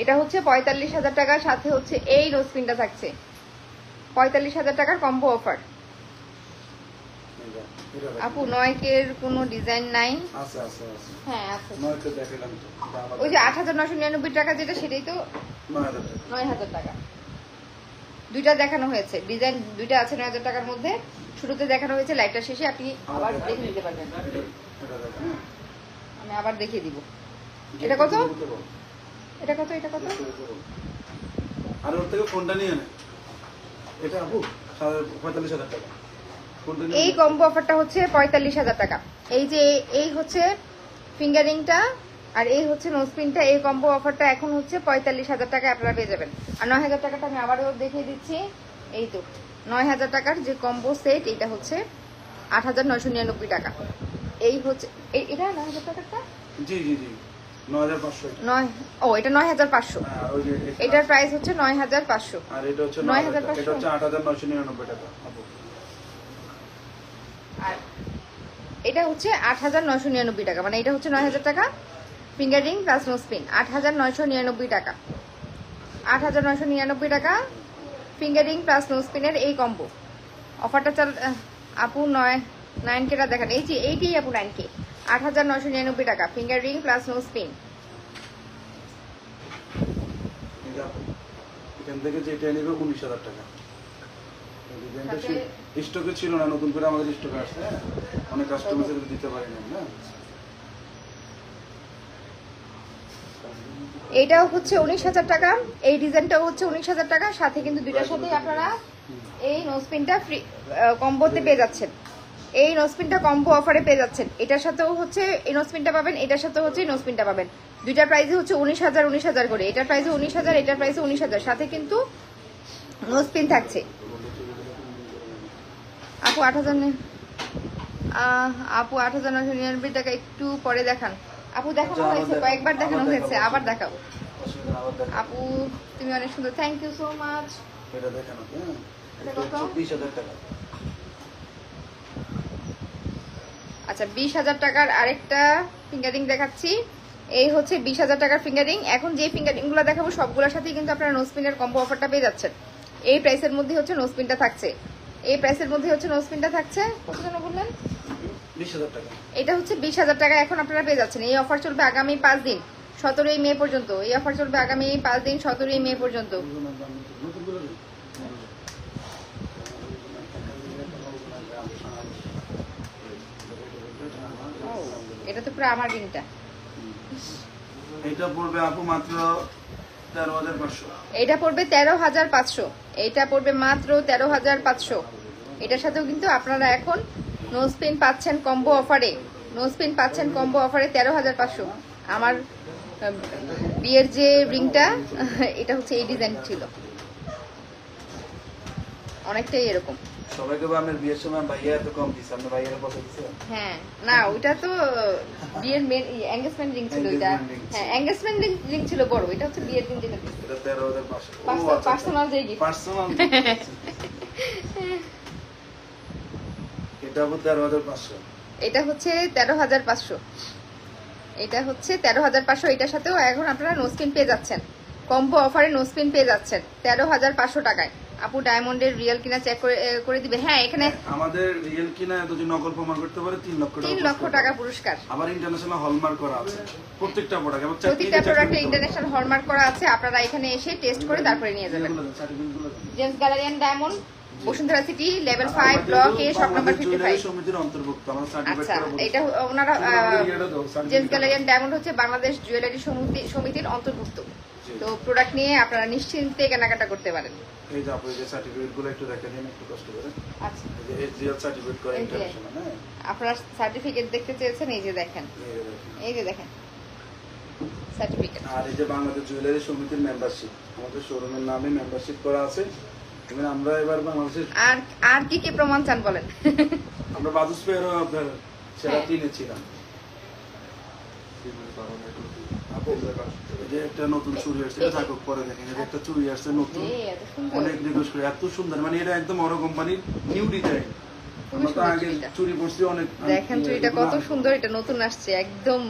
এটা হচ্ছে 45,000 টাকা, সাথে হচ্ছে এই নোজপিনটা থাকছে। 45,000 টাকার কম্বো অফার। আপু নয়কের কোনো ডিজাইন নাই? আছে আছে আছে। হ্যাঁ আছে। নয়কে দেখালাম তো। ওই যে 8,999 টাকা যেটা, সেটাই তো 9,000 টাকা। 9,000 টাকা। দুইটা দেখানো হয়েছে, ডিজাইন দুইটা আছে 9,000 টাকার মধ্যে। শুরুতে দেখানো হয়েছে, লাইভটা শেষে আপনি আবার দেখে নিতে পারবেন। এটা দেখেন। আমি আবার দেখিয়ে দিব। এটা কত? এটা কত? এটা কত? আর ওর থেকে ফোনটা নিয়ে নে। এটা আপু 45,000 টাকা। এই কম্বো অফারটা হচ্ছে 45,000 টাকা। এই যে এই হচ্ছে ফিঙ্গারিংটা আর এই হচ্ছে নোজপিনটা, এই কম্বো অফারটা এখন হচ্ছে 45,000 টাকা আপনারা পেয়ে যাবেন। আর 9,000 টাকাটা আমি আবারও দেখিয়ে দিচ্ছি। এই তো 9,000 টাকার যে কম্বো সেট, এটা হচ্ছে 8,999 টাকা। এই হচ্ছে এটা 9,000 টাকাটা। জি জি জি 9,500। 9 ও এটা 9,500। আর ওই যে এটার প্রাইস হচ্ছে 9,500। আর এটা হচ্ছে 9,500। এটা হচ্ছে 8,999 টাকা আপু। আর এটা হচ্ছে 8,999 টাকা, মানে এটা হচ্ছে 9,000 টাকা ফিঙ্গারিং প্লাস নোজপিন। 8,999 টাকা। 8,999 টাকা ফিঙ্গারিং প্লাস নোজপিনের এই কম্বো অফারটা চাল। আপু 9K দেখেন, এই যে এইটাই আপু 9K। 8,999 টাকা ফিঙ্গারিং প্লাস নোজপিন। এখান থেকে যেটা নেবে 19,000 টাকা। স্টকে ছিল না, নতুন করে আমাদের স্টকে আসছে। অনেক কাস্টমারদের দিতে পারি না। এইটাও হচ্ছে 19,000 টাকা, এই ডিজাইনটাও হচ্ছে 19,000 টাকা, সাথে কিন্তু দুইটার সাথেই আপনারা এই নোজপিনটা ফ্রি কম্বোতে পেয়ে যাচ্ছেন। এই নোজপিনটা কম্বো অফারে পেয়ে যাচ্ছেন। এটার সাথেও হচ্ছে এই নোজপিনটা পাবেন, এটার সাথেও হচ্ছে এই নোজপিনটা পাবেন। দুইটার প্রাইসে হচ্ছে 19,000 করে, এটার প্রাইসে 19,000, এটার প্রাইসে 19,000, সাথে কিন্তু নোজপিন থাকছে। আপু 8,000 আপু 8,999 টাকা, একটু পরে দেখান। আপু দেখানো হয়েছে, কয়েকবার দেখানো হয়েছে, আবার দেখাও। আপু তুমি অনেক সুন্দর, থ্যাংক ইউ সো মাচ। এটা দেখানো, হ্যাঁ এটা এটা কত? 20,000 টাকা। আচ্ছা 20,000 টাকার আরেকটা ফিঙ্গারিং দেখাচ্ছি। এই হচ্ছে 20,000 টাকার ফিঙ্গারিং। এখন যে ফিঙ্গারিং গুলো দেখাবো সবগুলোর সাথেই কিন্তু আপনারা নোজপিনের কম্বো অফারটা পেয়ে যাচ্ছেন। এই প্রাইসের মধ্যে হচ্ছে নোজপিনটা থাকছে, এই প্রাইসের মধ্যে হচ্ছে নোজপিনটা থাকছে। কত যেন বললেন? 20,000 টাকা। এটা হচ্ছে 20,000 টাকা এখন আপনারা পেয়ে যাচ্ছেন। এই অফার চলবে আগামী 5 দিন, 17ই মে পর্যন্ত। এই অফার চলবে আগামী 5 দিন, 17ই মে পর্যন্ত। এটা তো পুরো আমার রিংটা। এটা পড়বে আপু মাত্র 13,500। এটা পড়বে 13,500, এটা পড়বে মাত্র 13,500। এটার সাথেও কিন্তু আপনারা এখন নোজপিন পাচ্ছেন কম্বো অফারে, নোজপিন পাচ্ছেন কম্বো অফারে 13,500। আমার বিয়ের যে রিংটা এটা হচ্ছে এই ডিজাইন ছিল, অনেকটাই এরকম। সবাইকে আমার বিয়ের সময় ভাইয়া এত কম দিছে, আপনি ভাইয়ার কথা দিছেন? হ্যাঁ না ওইটা তো বিয়ের মেন এঙ্গেজমেন্ট রিং ছিল ওইটা। হ্যাঁ এঙ্গেজমেন্ট রিং ছিল বড়, এটা হচ্ছে বিয়ের রিং যেটা দিছে। এটা 13,500। পার্সোনাল যে গিফট। পার্সোনাল। এটা আপু 13,500। এটা হচ্ছে 13,500, এটা হচ্ছে 13,500। এটার সাথেও এখন আপনারা নোজপিন পেয়ে যাচ্ছেন, কম্বো অফারে নোজপিন পেয়ে যাচ্ছেন 13,500 টাকায়। আপু ডায়মন্ডের রিয়েল কিনা চেক করে দিবে। হ্যাঁ এখানে আমাদের রিয়েল কিনা যদি নকল প্রমাণ করতে পারে 3 লক্ষ টাকা, 3 লক্ষ টাকা পুরস্কার। আবার ইন্টারন্যাশনাল হলমার্ক করা আছে প্রত্যেকটা প্রোডাক্ট, এবং প্রতিটা প্রোডাক্টে ইন্টারন্যাশনাল হলমার্ক করা আছে। আপনারা এখানে এসে টেস্ট করে তারপরে নিয়ে যাবেন। Gems gallery and diamond, Bashundhara city, level 5, block A, shop number 55। সমিতির অন্তর্ভুক্ত আমরা সার্টিফাইড আচ্ছা করা বলি। এটা ওনারা জেমস গ্যালারি এন্ড ডায়মন্ড হচ্ছে বাংলাদেশ জুয়েলারি সমিতির অন্তর্ভুক্ত। তো প্রোডাক্ট নিয়ে আপনারা নিশ্চিন্তে কেনাকাটা করতে পারেন। এই যে আপু এই যে সার্টিফিকেট গুলো একটু দেখে নিন, একটু কষ্ট করে। আচ্ছা এই যে এসজিএল সার্টিফিকেট করে ইন্টারন্যাশনাল, হ্যাঁ আপনারা সার্টিফিকেট দেখতে চেয়েছেন, এই যে দেখেন, এই যে দেখেন সার্টিফিকেট। আর এই যে বাংলাদেশ জুয়েলারি সমিতির মেম্বারশিপ, আমাদের শোরুমের নামে মেম্বারশিপ করা আছে। এবং আমরা এবার বাংলাদেশের আর আর কি কি প্রমাণ চান বলেন? আমরা বাদুস পেয়ারও আপনার সেরা 3 ছিলাম। আপু এই যে একটা নতুন চুড়ি আসছে, এটা থাকুক পরে দেখেন। এই যে একটা চুড়ি আসছে নতুন, এত সুন্দর, অনেক রিকোয়েস্ট করে, এত সুন্দর, মানে এটা একদম অরো কোম্পানির নিউ ডিজাইন। খুবই আমরা তো সুন্দর আগে চুড়িটা। চুড়ি পরছি অনেক। দেখেন চুড়িটা কত সুন্দর, এটা নতুন আসছে, একদম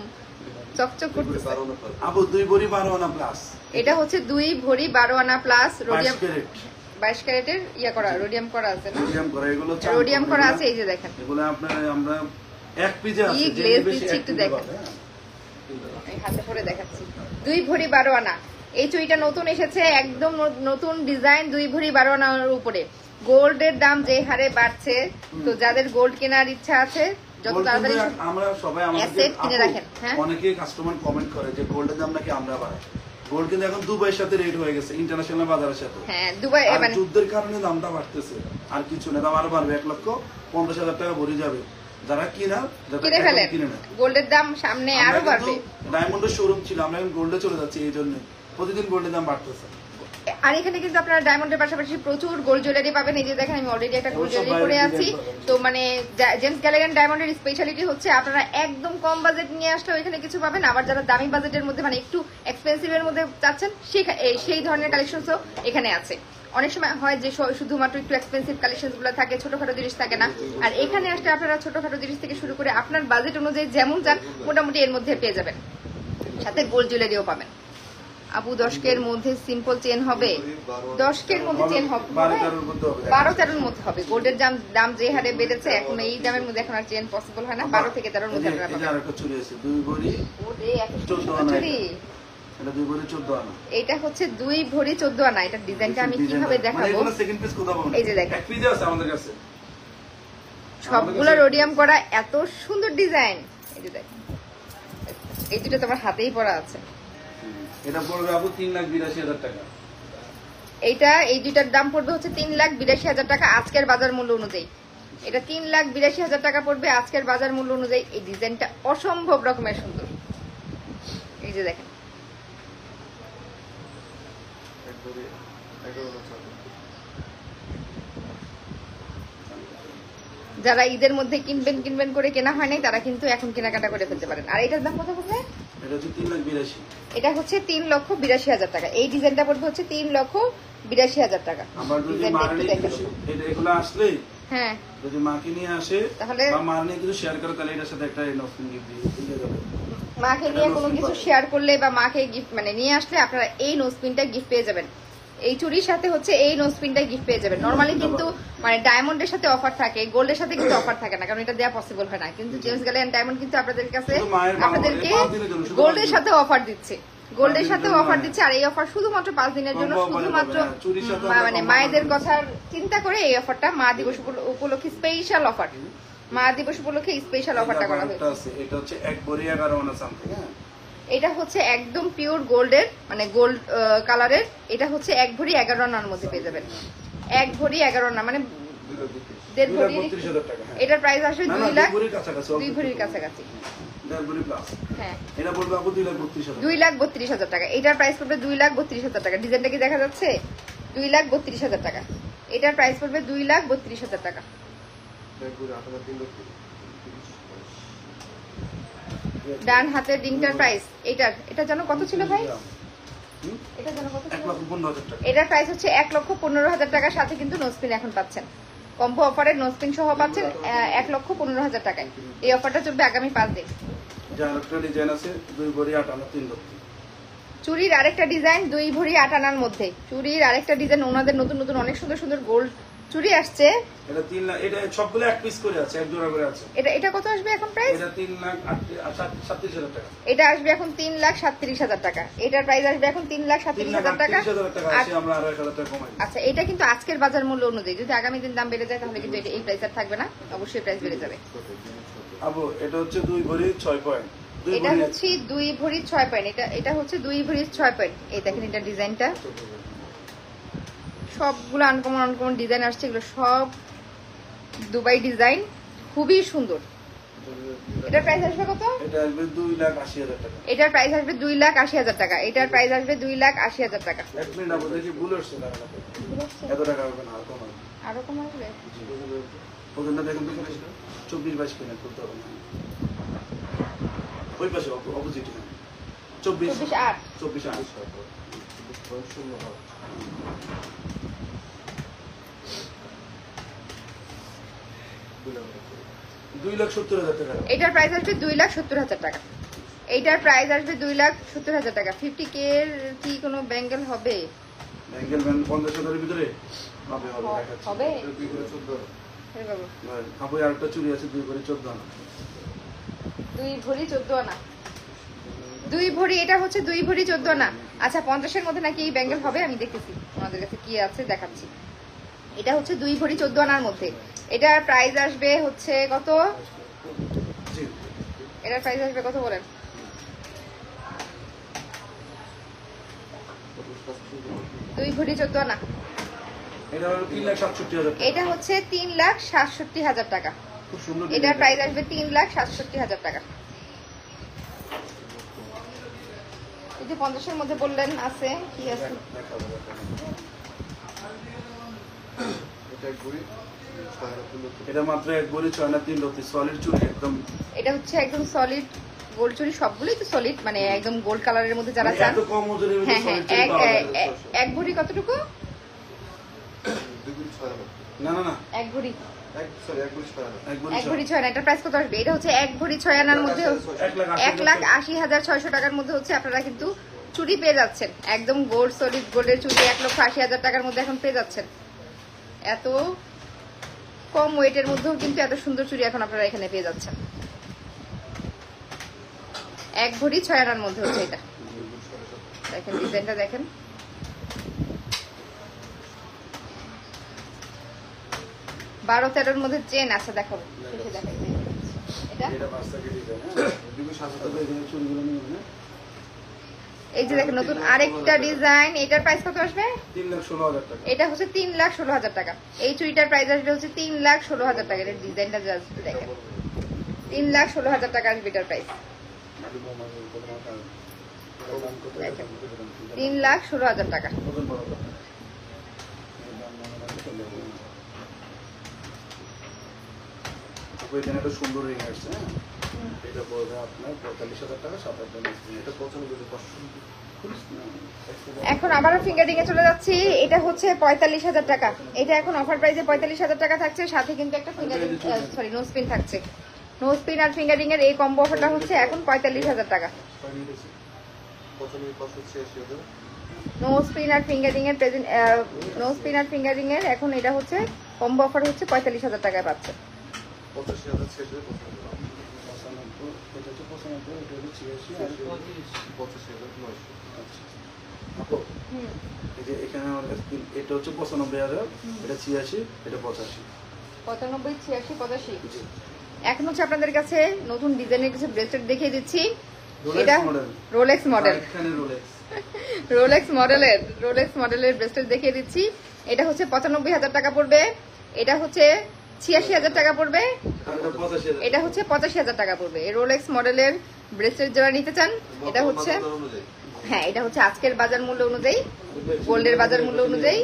চকচক করতেছে। আপু 2 ভরি 12 আনা প্লাস। এটা হচ্ছে 2 ভরি 12 আনা প্লাস 22 রোডিয়াম, ক্যারেট 22 ক্যারেটের ইয়া করা, রোডিয়াম করা আছে না? রোডিয়াম করা, এগুলো রোডিয়াম করা আছে, এই যে দেখেন। এগুলো আপনার আমরা এক পিজে আছে, কি যে গ্লেজ বেশি দিচ্ছে এক একটু পিজে দেখেন। পাবে, হ্যাঁ। আমি হাতে পরে দেখাচ্ছি। 2 ভরি 12 আনা, এই চুড়িটা নতুন এসেছে, একদম নতুন ডিজাইন, 2 ভরি 12 আনার উপরে। গোল্ডের দাম যে হারে বাড়ছে, তো যাদের গোল্ড কেনার ইচ্ছা আছে যত গোল্ড তাড়াতাড়ি কিন্তু আমরা সবাই আমাদের অ্যাসেট কিনে রাখেন। হ্যাঁ অনেকেই কাস্টমার কমেন্ট করে যে গোল্ডের দাম নাকি আমরা বাড়াই। গোল্ড কিন্তু এখন দুবাইয়ের সাথে রেট হয়ে গেছে, ইন্টারন্যাশনাল বাজারের সাথে। হ্যাঁ দুবাই আর মানে যুদ্ধের কারণে দামটা বাড়তেছে, আর কিছু না, দাম আরো বাড়বে। 1,50,000 টাকা ভরে যাবে যারা কিনা, যারা কিনে এখন ফেলেন। কিনে নেয়। গোল্ডের দাম সামনে আরো বাড়বে। ডায়মন্ডের শোরুম ছিল, আমরা এখন গোল্ডে চলে যাচ্ছি, এই জন্য প্রতিদিন গোল্ডের দাম বাড়তেছে। আর এখানে কিন্তু আপনারা ডায়মন্ডের পাশাপাশি প্রচুর গোল্ড জুয়েলারি পাবেন। এই যে দেখেন আমি অলরেডি একটা গোল্ড জুয়েলারি পরে আছি। তো মানে জেমস গ্যালারি এন্ড ডায়মন্ডের স্পেশালিটি হচ্ছে আপনারা একদম কম বাজেট নিয়ে আসলেও এখানে কিছু পাবেন, আবার যারা দামি বাজেটের মধ্যে মানে একটু এক্সপেন্সিভ এর মধ্যে চাচ্ছেন সেই ধরনের কালেকশনসও এখানে আছে। অনেক সময় হয় যে শুধুমাত্র একটু এক্সপেন্সিভ কালেকশন গুলো থাকে, ছোটখাটো জিনিস থাকে না। আর এখানে আসলে আপনারা ছোটখাটো জিনিস থেকে শুরু করে আপনার বাজেট অনুযায়ী যেমন চান মোটামুটি এর মধ্যে পেয়ে যাবেন, সাথে গোল্ড জুয়েলারিও পাবেন। আপু 10 মধ্যে সিম্পল চেন হবে, 10 মধ্যে চেন হবে, 12-13 মধ্যে হবে। গোল্ডের দাম যে হারে বেড়েছে, এখন এই দামের মধ্যে এখন আর চেন পসিবল হয় না। 12 থেকে 13 মধ্যে আপনারা পাবেন। আরেকটা চুরি আছে 2 ভরি ওরে এত 14 সুন্দর আনা, চুড়ি। এটা 2 ভরি 14 আনা। এটা হচ্ছে 2 ভরি 14 আনা। এটা ডিজাইনটা আমি কিভাবে দেখাবো, এগুলো সেকেন্ড পিস কোথাও পাবেন, এই যে দেখেন এক পিসে আছে আমাদের কাছে, সবগুলো রোডিয়াম করা, এত সুন্দর ডিজাইন। এই যে দেখেন, এই দুটো তোমার হাতেই পরা আছে। এটা পড়বে আপু 3,82,000 টাকা। এইটা এই দুইটার দাম পড়বে হচ্ছে 3,82,000 টাকা আজকের বাজার মূল্য অনুযায়ী। এটা 3,82,000 টাকা পড়বে আজকের বাজার মূল্য অনুযায়ী। এই ডিজাইনটা অসম্ভব রকমের সুন্দর। এই যে দেখেন, যারা ঈদের মধ্যে কিনবেন করে কেনা হয় নাই তারা কিন্তু এখন কেনাকাটা করে ফেলতে পারেন। আর এটার দাম কত পড়বে? এটা হচ্ছে 3,82,000। এটা হচ্ছে 3,82,000 টাকা। এই ডিজাইনটা পড়বে হচ্ছে 3,82,000 টাকা। আমার যদি ডিজাইনটা মার একটু নিয়ে দেখেন। এটা এগুলো আসলে হ্যাঁ, যদি মাকে নিয়ে আসে তাহলে বা মার নিয়ে কিছু শেয়ার করে তাহলে এটার সাথে একটা নতুন গিফট দিয়ে দেবো। মাকে নিয়ে কোনো কিছু শেয়ার করলে বা মাকে গিফট মানে নিয়ে আসলে আপনারা এই নোজপিনটা গিফট পেয়ে যাবেন। এই চুরির সাথে হচ্ছে এই নোজপিনটা গিফট পেয়ে যাবেন। নরমালি কিন্তু মানে ডায়মন্ডের সাথে অফার থাকে, গোল্ডের সাথে কিন্তু অফার থাকে না, কারণ এটা দেওয়া পসিবল হয় না। কিন্তু জেমস গ্যালারিয়ান ডায়মন্ড কিন্তু আপনাদের কাছে আপনাদেরকে গোল্ডের সাথে অফার দিচ্ছে, গোল্ডের সাথে অফার দিচ্ছে। আর এই অফার শুধুমাত্র 5 দিনের জন্য, শুধুমাত্র মানে মায়েদের কথা চিন্তা করে এই অফারটা মা দিবস উপলক্ষে স্পেশাল অফার, মা দিবস উপলক্ষে স্পেশাল অফারটা করা হয়েছে। এটা হচ্ছে 1 ভরি 11 আনা সামথিং। হ্যাঁ, এটা হচ্ছে একদম পিওর গোল্ডের মানে গোল্ড কালারের। এটা হচ্ছে 1 ভরি 11 আনার মধ্যে পেয়ে যাবেন। 1 ভরি 11 আনা মানে 1.5 ভরি। 32,000 টাকা। এটার প্রাইস আসবে 2 লাখ, 2 ভরির কাছাকাছি। 1.5 ভরি প্লাস। হ্যাঁ, এটা বলবো আপু 2,32,000। 2,32,000 টাকা। এটার প্রাইস পড়বে 2,32,000 টাকা। ডিজাইনটা কি দেখা যাচ্ছে? 2,32,000 টাকা। এটার প্রাইস পড়বে 2,32,000 টাকা। ডান হাতের রিংটার প্রাইস এটা জানো কত ছিল ভাই? এটা জানো কত ছিল? 1,15,000 টাকা। এটার প্রাইস হচ্ছে 1,15,000 টাকার সাথে কিন্তু নোজপিন এখন পাচ্ছেন। কম্বো অফারে নোজপিন সহ পাচ্ছেন 1,15,000 টাকায়। এই অফারটা চলবে আগামী 5 দিন। যার একটা ডিজাইন আছে 2 ভরি 8 আনা 3 লক্ষ। চুরির আরেকটা ডিজাইন 2 ভরি 8 আনার মধ্যে। চুরির আরেকটা ডিজাইন, ওনাদের নতুন নতুন অনেক সুন্দর সুন্দর গোল্ড চুরি আসছে। এটা 3 লাখ। এটা সবগুলো এক পিস করে আছে, এক জোড়া করে আছে। এটা কত আসবে এখন প্রাইস? এটা 3,37,000 টাকা। এটা আসবে এখন 3,37,000 টাকা। এটার প্রাইস আসবে এখন 3,37,000 টাকা। 3,38,000 টাকা আছে, আমরা আরো 1,000 টাকা কমাই। আচ্ছা, এটা কিন্তু আজকের বাজার মূল্য অনুযায়ী। যদি আগামী দিন দাম বেড়ে যায় তাহলে কিন্তু এটা এই প্রাইস আর থাকবে না, অবশ্যই প্রাইস বেড়ে যাবে। আবু এটা হচ্ছে 2 ভরি 6 পয়েন্ট। এটা হচ্ছে 2 ভরি 6 পয়েন্ট। এটা হচ্ছে 2 ভরি 6 পয়েন্ট। এই দেখেন এটা ডিজাইনটা, সবগুলো আনকমন ডিজাইন আসছে। এগুলো সব দুবাই ডিজাইন, খুবই সুন্দর। এটার প্রাইস আসবে কত? এটা আসবে 2,80,000 টাকা। এটার প্রাইস আসবে 2,80,000 টাকা। এটার প্রাইস আসবে 2,80,000 টাকা। এক মিনিট আবু দেখি ভুল হচ্ছে না, এত টাকা হবে না, আর কমাই। আরো কম আসবে? ওখানটা দেখুন তো 24-22 কিনা করতে হবে না। ওই পাশে অপোজিট 24,8 2,70,000 টাকা। এটার প্রাইস আসবে 2,70,000 টাকা। এইটার প্রাইস আসবে 2,70,000 টাকা। 50K এর কি কোনো ব্যাঙ্গেল হবে? ব্যাঙ্গেল ব্যান্ড 50,000 এর ভিতরে হবে দেখাচ্ছি। হবে? 2 করে 14। হ্যাঁ বাবু, আপু আরেকটা চুরি আছে 2 করে 14 আনা। 2 ভরি 14 আনা। 2 ভরি, এটা হচ্ছে 2 ভরি 14 আনা। আচ্ছা, 50-এর মধ্যে নাকি এই ব্যাঙ্গেল হবে? আমি দেখতেছি আমাদের কাছে কি আছে, দেখাচ্ছি। এটা হচ্ছে 2 ভরি 14 আনার মধ্যে। এটার প্রাইস আসবে হচ্ছে কত? জি, এটার প্রাইস আসবে কত বলেন? দুই ভরি 14 আনা। এটা হলো 3,67,000 টাকা। এটা হচ্ছে 3,67,000 টাকা। খুব সুন্দর। এটার প্রাইস আসবে 3,67,000 টাকা। এই যে 50-এর মধ্যে বললেন আছে, কি আছে? এটা মাত্র 1 ভরি 6 আনা 3 লক্ষ। সলিড চুরি একদম। এটা হচ্ছে একদম সলিড গোল্ড চুরি, সবগুলোই তো সলিড, মানে একদম গোল্ড কালারের মধ্যে যারা চান। এত কম ওজনের মধ্যে হ্যাঁ হ্যাঁ, সলিড চুরি পাওয়া যায়। এক ভরি কতটুকু? না না না, 1 ভরি, 1 ভরি 1 ভরি 6 আনা। এটার প্রাইস কত আসবে? এটা হচ্ছে 1 ভরি 6 আনার মধ্যে 1,80,600 টাকার মধ্যে হচ্ছে আপনারা কিন্তু চুরি পেয়ে যাচ্ছেন। একদম গোল্ড সলিড গোল্ডের চুরি 1,80,000 টাকার মধ্যে এখন পেয়ে যাচ্ছেন। এত কম ওয়েটের মধ্যেও কিন্তু এত সুন্দর চুরি এখন আপনারা এখানে পেয়ে যাচ্ছেন। 1 ভরি 6 আনার মধ্যে হচ্ছে এটা। দেখেন ডিজাইনটা দেখেন, 12-13-এর মধ্যে চেন আছে। দেখো দেখাই এটা, এটা 5 টাকা ডিজাইন। হ্যাঁ, এদিকে 7 টাকা এই চুরিগুলো নিয়ে না। এই যে দেখেন নতুন আরেকটা ডিজাইন, এটার প্রাইস কত আসবে? 3,16,000 টাকা। এটা হচ্ছে 3,16,000 টাকা। এই চুড়িটার প্রাইস আসবে হচ্ছে 3,16,000 টাকা। এটার ডিজাইনটা জাস্ট দেখেন, 3,16,000 টাকা আসবে এটার প্রাইস। 3,16,000 টাকা। এখানে একটা সুন্দর রিং আসছে, হ্যাঁ, এটা পড়বে আপনার 45,000 টাকা, 7,000 এটা 95,000। এখন আবারও ফিঙ্গারিং এ চলে যাচ্ছি। এটা হচ্ছে 45,000 টাকা। এটা এখন অফার প্রাইসে 45,000 টাকা থাকছে, সাথে কিন্তু একটা ফিঙ্গারিং সরি নো স্পিন থাকছে। নো স্পিন আর ফিঙ্গারিং এর এই কম্বো অফারটা হচ্ছে এখন 45,000 টাকা। নো স্পিন আর ফিঙ্গারিং এর প্রেজেন্ট, নো স্পিন আর ফিঙ্গারিং এর এখন এটা হচ্ছে কম্বো অফার হচ্ছে 45,000 টাকায় পাচ্ছে। 85,000 শেষ হয়ে 85,000 এই যে এখানে এটা হচ্ছে 95,000, এটা 86, এটা 85। 95, 86, 85। এখন হচ্ছে আপনাদের কাছে নতুন ডিজাইনের কিছু ব্রেসলেট দেখিয়ে দিচ্ছি। এটা রোলেক্স মডেল, রোলেক্স মডেলের ব্রেসলেট দেখিয়ে দিচ্ছি। এটা হচ্ছে 95,000 টাকা পড়বে। এটা হচ্ছে 86,000 টাকা পড়বে। এটা হচ্ছে 85,000 টাকা পড়বে। এই রোলেক্স মডেলের ব্রেসলেট যারা নিতে চান, এটা হচ্ছে, হ্যাঁ, এটা হচ্ছে আজকের বাজার মূল্য অনুযায়ী, গোল্ডের বাজার মূল্য অনুযায়ী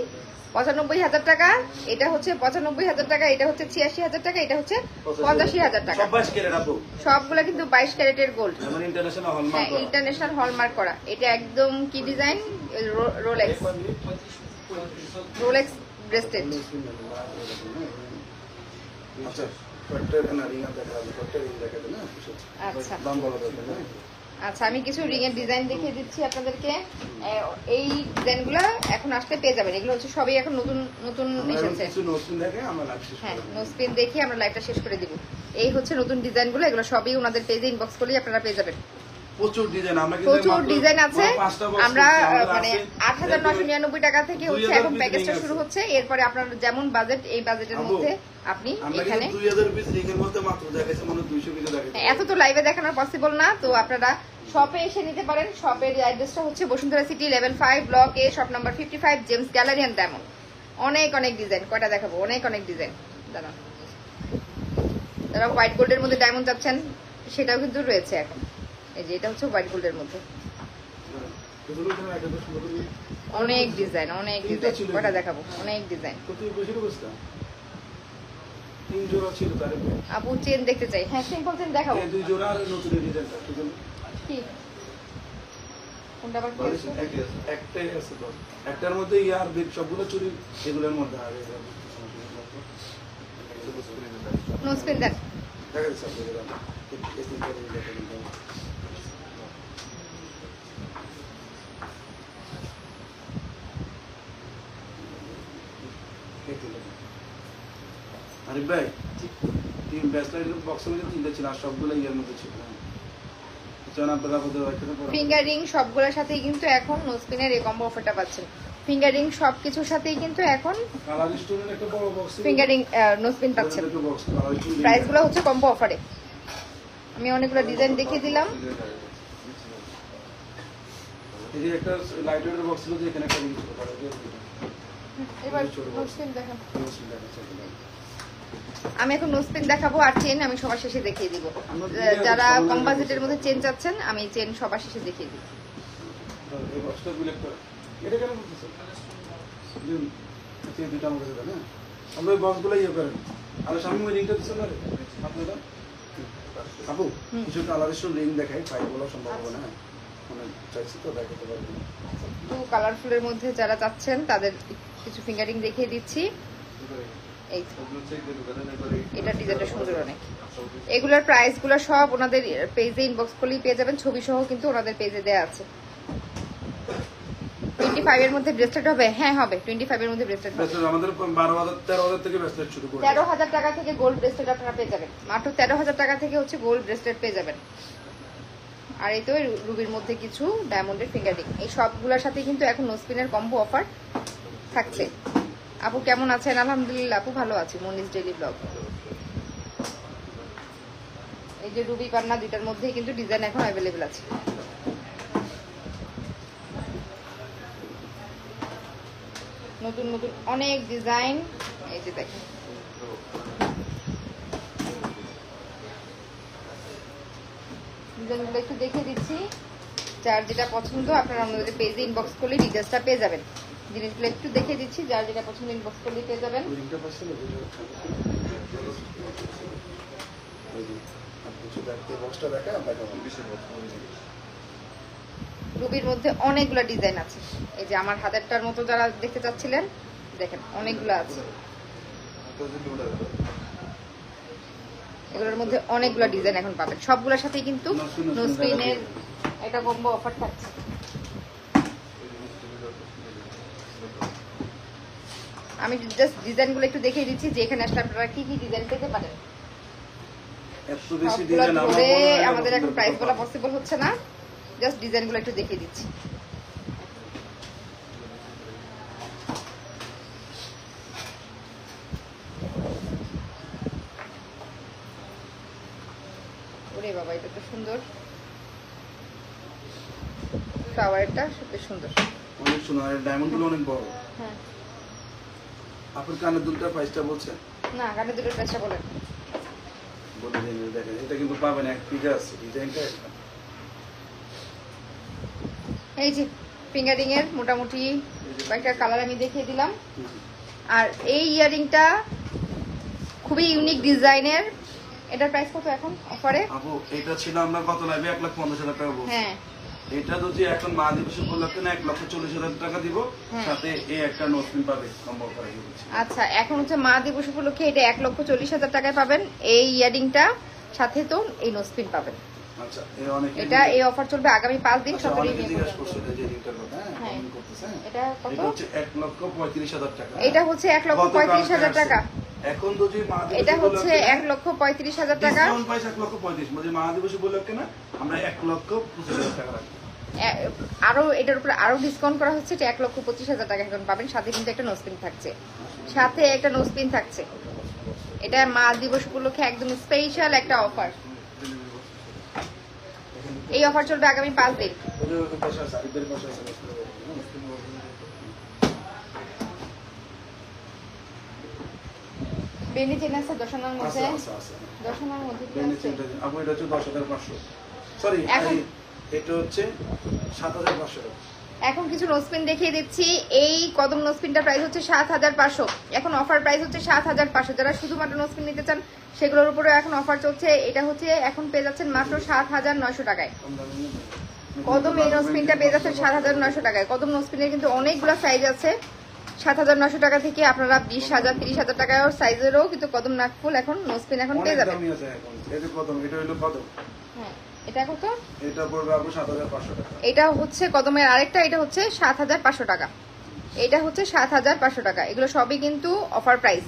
95,000 টাকা। এটা হচ্ছে 95,000 টাকা। এটা হচ্ছে 86,000 টাকা। এটা হচ্ছে 85,000 টাকা। সবগুলা কিন্তু 22 ক্যারেটের গোল্ড, হ্যাঁ, ইন্টারন্যাশনাল হলমার্ক করা। এটা একদম কি ডিজাইন, রোলেক্স ব্রেসলেট। আচ্ছা আচ্ছা, আমি কিছু রিং এর ডিজাইন দেখিয়ে দিচ্ছি আপনাদেরকে। এই ডিজাইনগুলো এখন আসলে পেয়ে যাবেন। এগুলো হচ্ছে সবই এখন নতুন নতুন এসেছে। হ্যাঁ, নো স্পিন দেখে আমরা লাইভটা শেষ করে দিব। এই হচ্ছে নতুন ডিজাইনগুলো, এগুলো সবই ওনাদের পেজে ইনবক্স করলেই আপনারা পেয়ে যাবেন। প্রচুর ডিজাইন আছে। আমরা মানে 8,999 টাকা থেকে হচ্ছে এখন প্যাকেজটা শুরু হচ্ছে। এরপরে আপনার যেমন বাজেট, এই বাজেটের মধ্যে আপনি এখানে, এত তো লাইভে দেখানো পসিবল না, তো আপনারা শপে এসে নিতে পারেন। শপের অ্যাড্রেসটা হচ্ছে Bashundhara city level 5 block A, shop number 55, Gems gallery and diamond. অনেক অনেক ডিজাইন, কয়টা দেখাবো, অনেক অনেক ডিজাইন। দাঁড়ান, যারা হোয়াইট গোল্ডের মধ্যে ডায়মন্ড চাচ্ছেন সেটাও কিন্তু রয়েছে এখন। এই যে এটা হচ্ছে হোয়াইট গোল্ডের মধ্যে অনেক ডিজাইন, অনেক ডিজাইন, কয়টা দেখাবো, অনেক ডিজাইন। আপু চেন দেখতে চাই, হ্যাঁ সিম্পল চেন দেখাবো। কি কোনটা আবার একটার মধ্যে ইয়ার সবগুলো চুরি, এগুলোর মধ্যে নো স্পিন দেন। দেখা যাচ্ছে আরিফ ভাই, টিম ব্যাসলাইট বক্সের মধ্যে 3টা ছিল, আর সবগুলো ইয়ার মধ্যে ছিল। ফিঙ্গারিং সবগুলোর সাথেই কিন্তু এখন নো স্পিনের এই কম্বো অফারটা পাচ্ছেন। ফিঙ্গারিং সবকিছুর সাথেই কিন্তু এখন ফিঙ্গারিং নো স্পিন পাচ্ছেন। প্রাইসগুলো হচ্ছে কম্বো অফারে। আমি অনেকগুলো ডিজাইন দেখিয়ে দিলাম। এই যে একটা লাইটওয়েটের বক্স ছিল, যে এখানে একটা জিনিস ছিল, এবার নো স্পিন দেখান। আমি এখন নো স্পিন দেখাবো, আর চেন আমি সবার শেষে দেখিয়ে দিব। যারা কম বাজেটের মধ্যে চেন চাচ্ছেন, আমি চেন সবার শেষে দেখিয়ে দিব। আমরা ওই বক্সগুলো ইয়ে করেন, আর সামনে ওই রিংটা দিচ্ছেন না আপনারা আপু, কিছু কালারের রিং দেখাই, পাইগুলো সম্ভব হবে না, মানে চাইছি তো দেখাতে পারবেন। তো কালারফুলের মধ্যে যারা চাচ্ছেন তাদের কিছু ফিঙ্গারিং দেখিয়ে দিচ্ছি। এই এটা ডিজাইনটা সুন্দর অনেক। এগুলোর প্রাইসগুলো সব ওনাদের পেজে ইনবক্স করলেই পেয়ে যাবেন, ছবি সহ কিন্তু ওনাদের পেজে দেওয়া আছে। 25 এর মধ্যে ব্রেসলেট হবে, হ্যাঁ হবে, 25 এর মধ্যে ব্রেসলেট হবে। আমাদের 12,000 থেকে ব্রেসলেট শুরু করে 13,000 টাকা থেকে গোল্ড ব্রেসলেট আপনারা পেয়ে যাবেন। মাত্র 13,000 টাকা থেকে হচ্ছে গোল্ড ব্রেসলেট পেয়ে যাবেন। আর এই তো রুবির মধ্যে কিছু ডায়মন্ডের ফিঙ্গারিং, এই সবগুলোর সাথে কিন্তু এখন নো স্পিনের কম্বো অফার থাকছে। আপু কেমন আছেন? আলহামদুলিল্লাহ আপু ভালো আছি। Moni's daily blog. এই যে রুবি পান্না দুইটার মধ্যেই কিন্তু ডিজাইন এখন অ্যাভেলেবেল আছে। নতুন নতুন অনেক ডিজাইন, এই যে দেখেন ডিজাইনগুলো একটু দেখিয়ে দিচ্ছি। যার যেটা পছন্দ আপনারা আমাদের পেজে ইনবক্স করলে ডিটেলসটা পেয়ে যাবেন। জিনিসগুলো একটু দেখিয়ে দিচ্ছি, যার যেটা পছন্দ ইনবক্স করলে পেয়ে যাবেন। লিংকটা পাচ্ছেন বক্সটা দেখা দেখাবো। রুবির মধ্যে অনেকগুলো ডিজাইন আছে। এই যে আমার হাতেরটার মতো যারা দেখতে চাচ্ছিলেন দেখেন অনেকগুলো আছে, এগুলোর মধ্যে অনেকগুলো ডিজাইন এখন পাবেন। সবগুলোর সাথেই কিন্তু নোসপিনের একটা কম্বো অফার থাকছে। আমি জাস্ট ডিজাইনগুলো একটু দেখিয়ে দিচ্ছি যে এখানে আসলে আপনারা কি কি ডিজাইন পেতে পারেন। এত বেশি সবগুলো ডিজাইন ধরে আমাদের এখন প্রাইস বলা পসিবল হচ্ছে না, জাস্ট ডিজাইনগুলো একটু দেখিয়ে দিচ্ছি। ওরে বাবা, এটা তো সুন্দর, ফ্লাওয়ারটা খুব সুন্দর। অনেক সুন্দর, ডায়মন্ড গুলো অনেক বড়। হ্যাঁ, আপনার কানের দুলটা প্রাইসটা বলছেন? না গানে দুটো প্রাইসটা বলেন। বলে দিন, দেখেন এটা কিন্তু পাবেন এক পিজা আছে ডিজাইনটা একটা। এই যে ফিঙ্গারিং এর মোটামুটি কয়েকটা কালার আমি দেখিয়ে দিলাম। আর এই ইয়ারিংটা খুবই ইউনিক ডিজাইনের। এটার প্রাইস কত এখন অফারে? আপু এটা ছিল আমরা গত লাইভে 1,50,000 টাকা বলছি। হ্যাঁ, এটা যদি এখন মা দিবস উপলক্ষে না 1,40,000 টাকা দিব, হ্যাঁ। সাথে এই একটা নোটপিন পাবে নম্বর করে দিচ্ছি। আচ্ছা এখন হচ্ছে মা দিবস উপলক্ষে এটা 1,40,000 টাকায় পাবেন। এই ইয়ারিংটা সাথে তো এই নোসপিন পাবেন। আচ্ছা এই অনেক এটা এই অফার চলবে আগামী 5 দিন, 17 মে জিজ্ঞাসা পর্যন্ত। করছে যে রিংটার কথা, হ্যাঁ হ্যাঁ। কমেন্ট করতেছে। এটা কত? এটা হচ্ছে 1,35,000 টাকা। এটা হচ্ছে 1,35,000 টাকা। এখন যদি মা দিবস এটা হচ্ছে উপলক্ষে 1,35,000 টাকা। ডিসকাউন্ট প্রাইস 1,35,000, মানে মা দিবস উপলক্ষে না আমরা 1,25,000 টাকা রাখবো। আরো এটার উপরে আরো ডিসকাউন্ট করা হচ্ছে, এটা 1,25,000 টাকা এখন পাবেন। সাথে কিন্তু একটা নোসপিন থাকছে, সাথে একটা নোসপিন থাকছে। এটা মা দিবস উপলক্ষে একদম স্পেশাল একটা অফার। এই অফার চলবে আগামী 5 দিন। ওদের পাশে আছে, আরিফের পাশে আছে। বেনি চেন আছে দশনার মধ্যে, আছে, আছে। দশনার মধ্যে কি বেনি আছে? চিন্তা দিন। আপু এটা হচ্ছে 10,500, সরি এখন- এটা হচ্ছে 7,500 টাকা। এখন কিছু নোসপিন দেখিয়ে দিচ্ছি। এই কদম নোসপিনটার প্রাইস হচ্ছে 7,500। এখন অফার প্রাইস হচ্ছে 7,500। যারা শুধুমাত্র নোসপিন নিতে চান সেগুলোর উপরে এখন অফার চলছে। এটা হচ্ছে এখন পেয়ে যাচ্ছেন মাত্র 7,900 টাকায়। কম দামে নেবেন। কদম এই নোসপিনটা পেয়ে যাচ্ছেন 7,900 টাকায়। কদম নোসপিনের কিন্তু অনেকগুলো সাইজ আছে। 7,900 টাকা থেকে আপনারা 20,000 30,000 টাকার সাইজেরও কিন্তু কদম নাকফুল এখন নোসপিন এখন পেয়ে অনেক যাবেন। দামি আছে এখন। এটা কদম, এটা হলো কদম। হ্যাঁ, এটা কত? এটা পড়বে আপু 7,500 টাকা। এটা হচ্ছে কদমের আরেকটা, এটা হচ্ছে 7,500 টাকা। এটা হচ্ছে 7,500 টাকা। এগুলো সবই কিন্তু অফার প্রাইস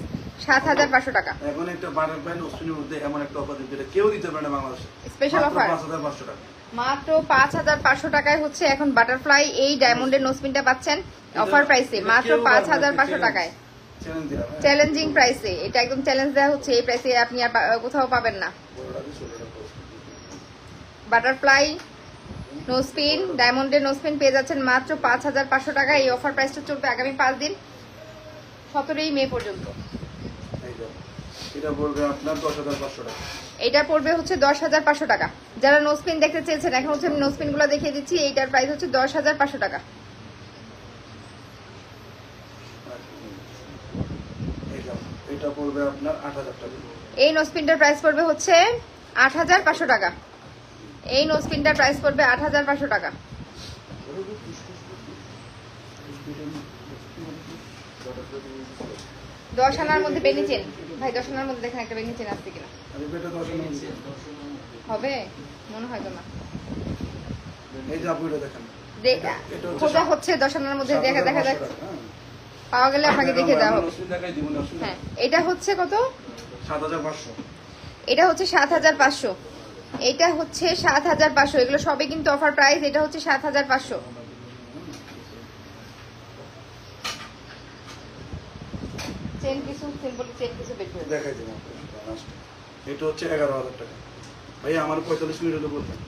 7,500 টাকা। এখন একটা বাটারফ্লাই নোসপিনের মধ্যে এমন একটা অফার দিতে কেউ দিতে পারে না বাংলাদেশে। স্পেশাল মাত্র অফার 5,500 টাকা। মাত্র 5,500 টাকায় হচ্ছে এখন বাটারফ্লাই এই ডায়মন্ডের নোসপিনটা পাচ্ছেন অফার প্রাইসে মাত্র 5,500 টাকায়। চ্যালেঞ্জ দিলাম, হ্যাঁ। চ্যালেঞ্জিং প্রাইসে, এটা একদম চ্যালেঞ্জ দেওয়া হচ্ছে। এই প্রাইসে আপনি আর কোথাও পাবেন না। বড়টা দিয়ে 16টা post। বাটারফ্লাই নোসপিন ডায়মন্ডের নোসপিন পেয়ে যাচ্ছেন মাত্র 5,500 টাকা। এই অফার প্রাইসটা চলবে আগামী 5 দিন, 17 মে পর্যন্ত। এই যে, এটা পড়বে আপনার 10,500 টাকা। এটা পড়বে হচ্ছে 10,500 টাকা। যারা নোসপিন দেখতে চেয়েছেন এখন হচ্ছে আমি নোসপিন গুলো দেখিয়ে দিচ্ছি। এইটার প্রাইস হচ্ছে 10,500 টাকা। এটা পড়বে আপনার 8,000 টাকা। এই নোসপিনটার প্রাইস পড়বে হচ্ছে 8,500 টাকা। এই নোসপিনটার প্রাইস পড়বে 8,500 টাকা। 10 আনার মধ্যে বেনি চেন ভাই, 10 আনার মধ্যে দেখেন একটা বেনি চেন আসছে কিনা। আর এটা 10,000 নিচে। হবে মনে হয় তো না। এই যে আপু এটা দেখেন। দেখা এটা হচ্ছে খোঁজা হচ্ছে 10 আনার মধ্যে, দেখা 7,500 টাকা, হ্যাঁ। পাওয়া গেলে আপনাকে দেখিয়ে দেওয়া হবে। অসুবিধা দেখাই দিব না, অসুবিধা হ্যাঁ, এটা হচ্ছে কত? 7,500। এটা হচ্ছে 7,500। এটা হচ্ছে 7,500। এগুলো সবই কিন্তু অফার প্রাইস। এটা হচ্ছে 7,500। চেন কিছু সিম্পল চেন কিছু বের করে দেখাই দিব আপনাকে লাস্ট। এটা হচ্ছে 11,000 টাকা। ভাই আমার 45 মিনিট হলো বলতেন।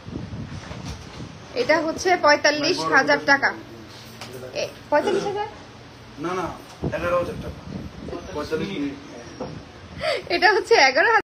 এটা হচ্ছে 45,000 টাকা। 45,000? না না 11,000 টাকা 45 মিনিট এটা হচ্ছে 11,000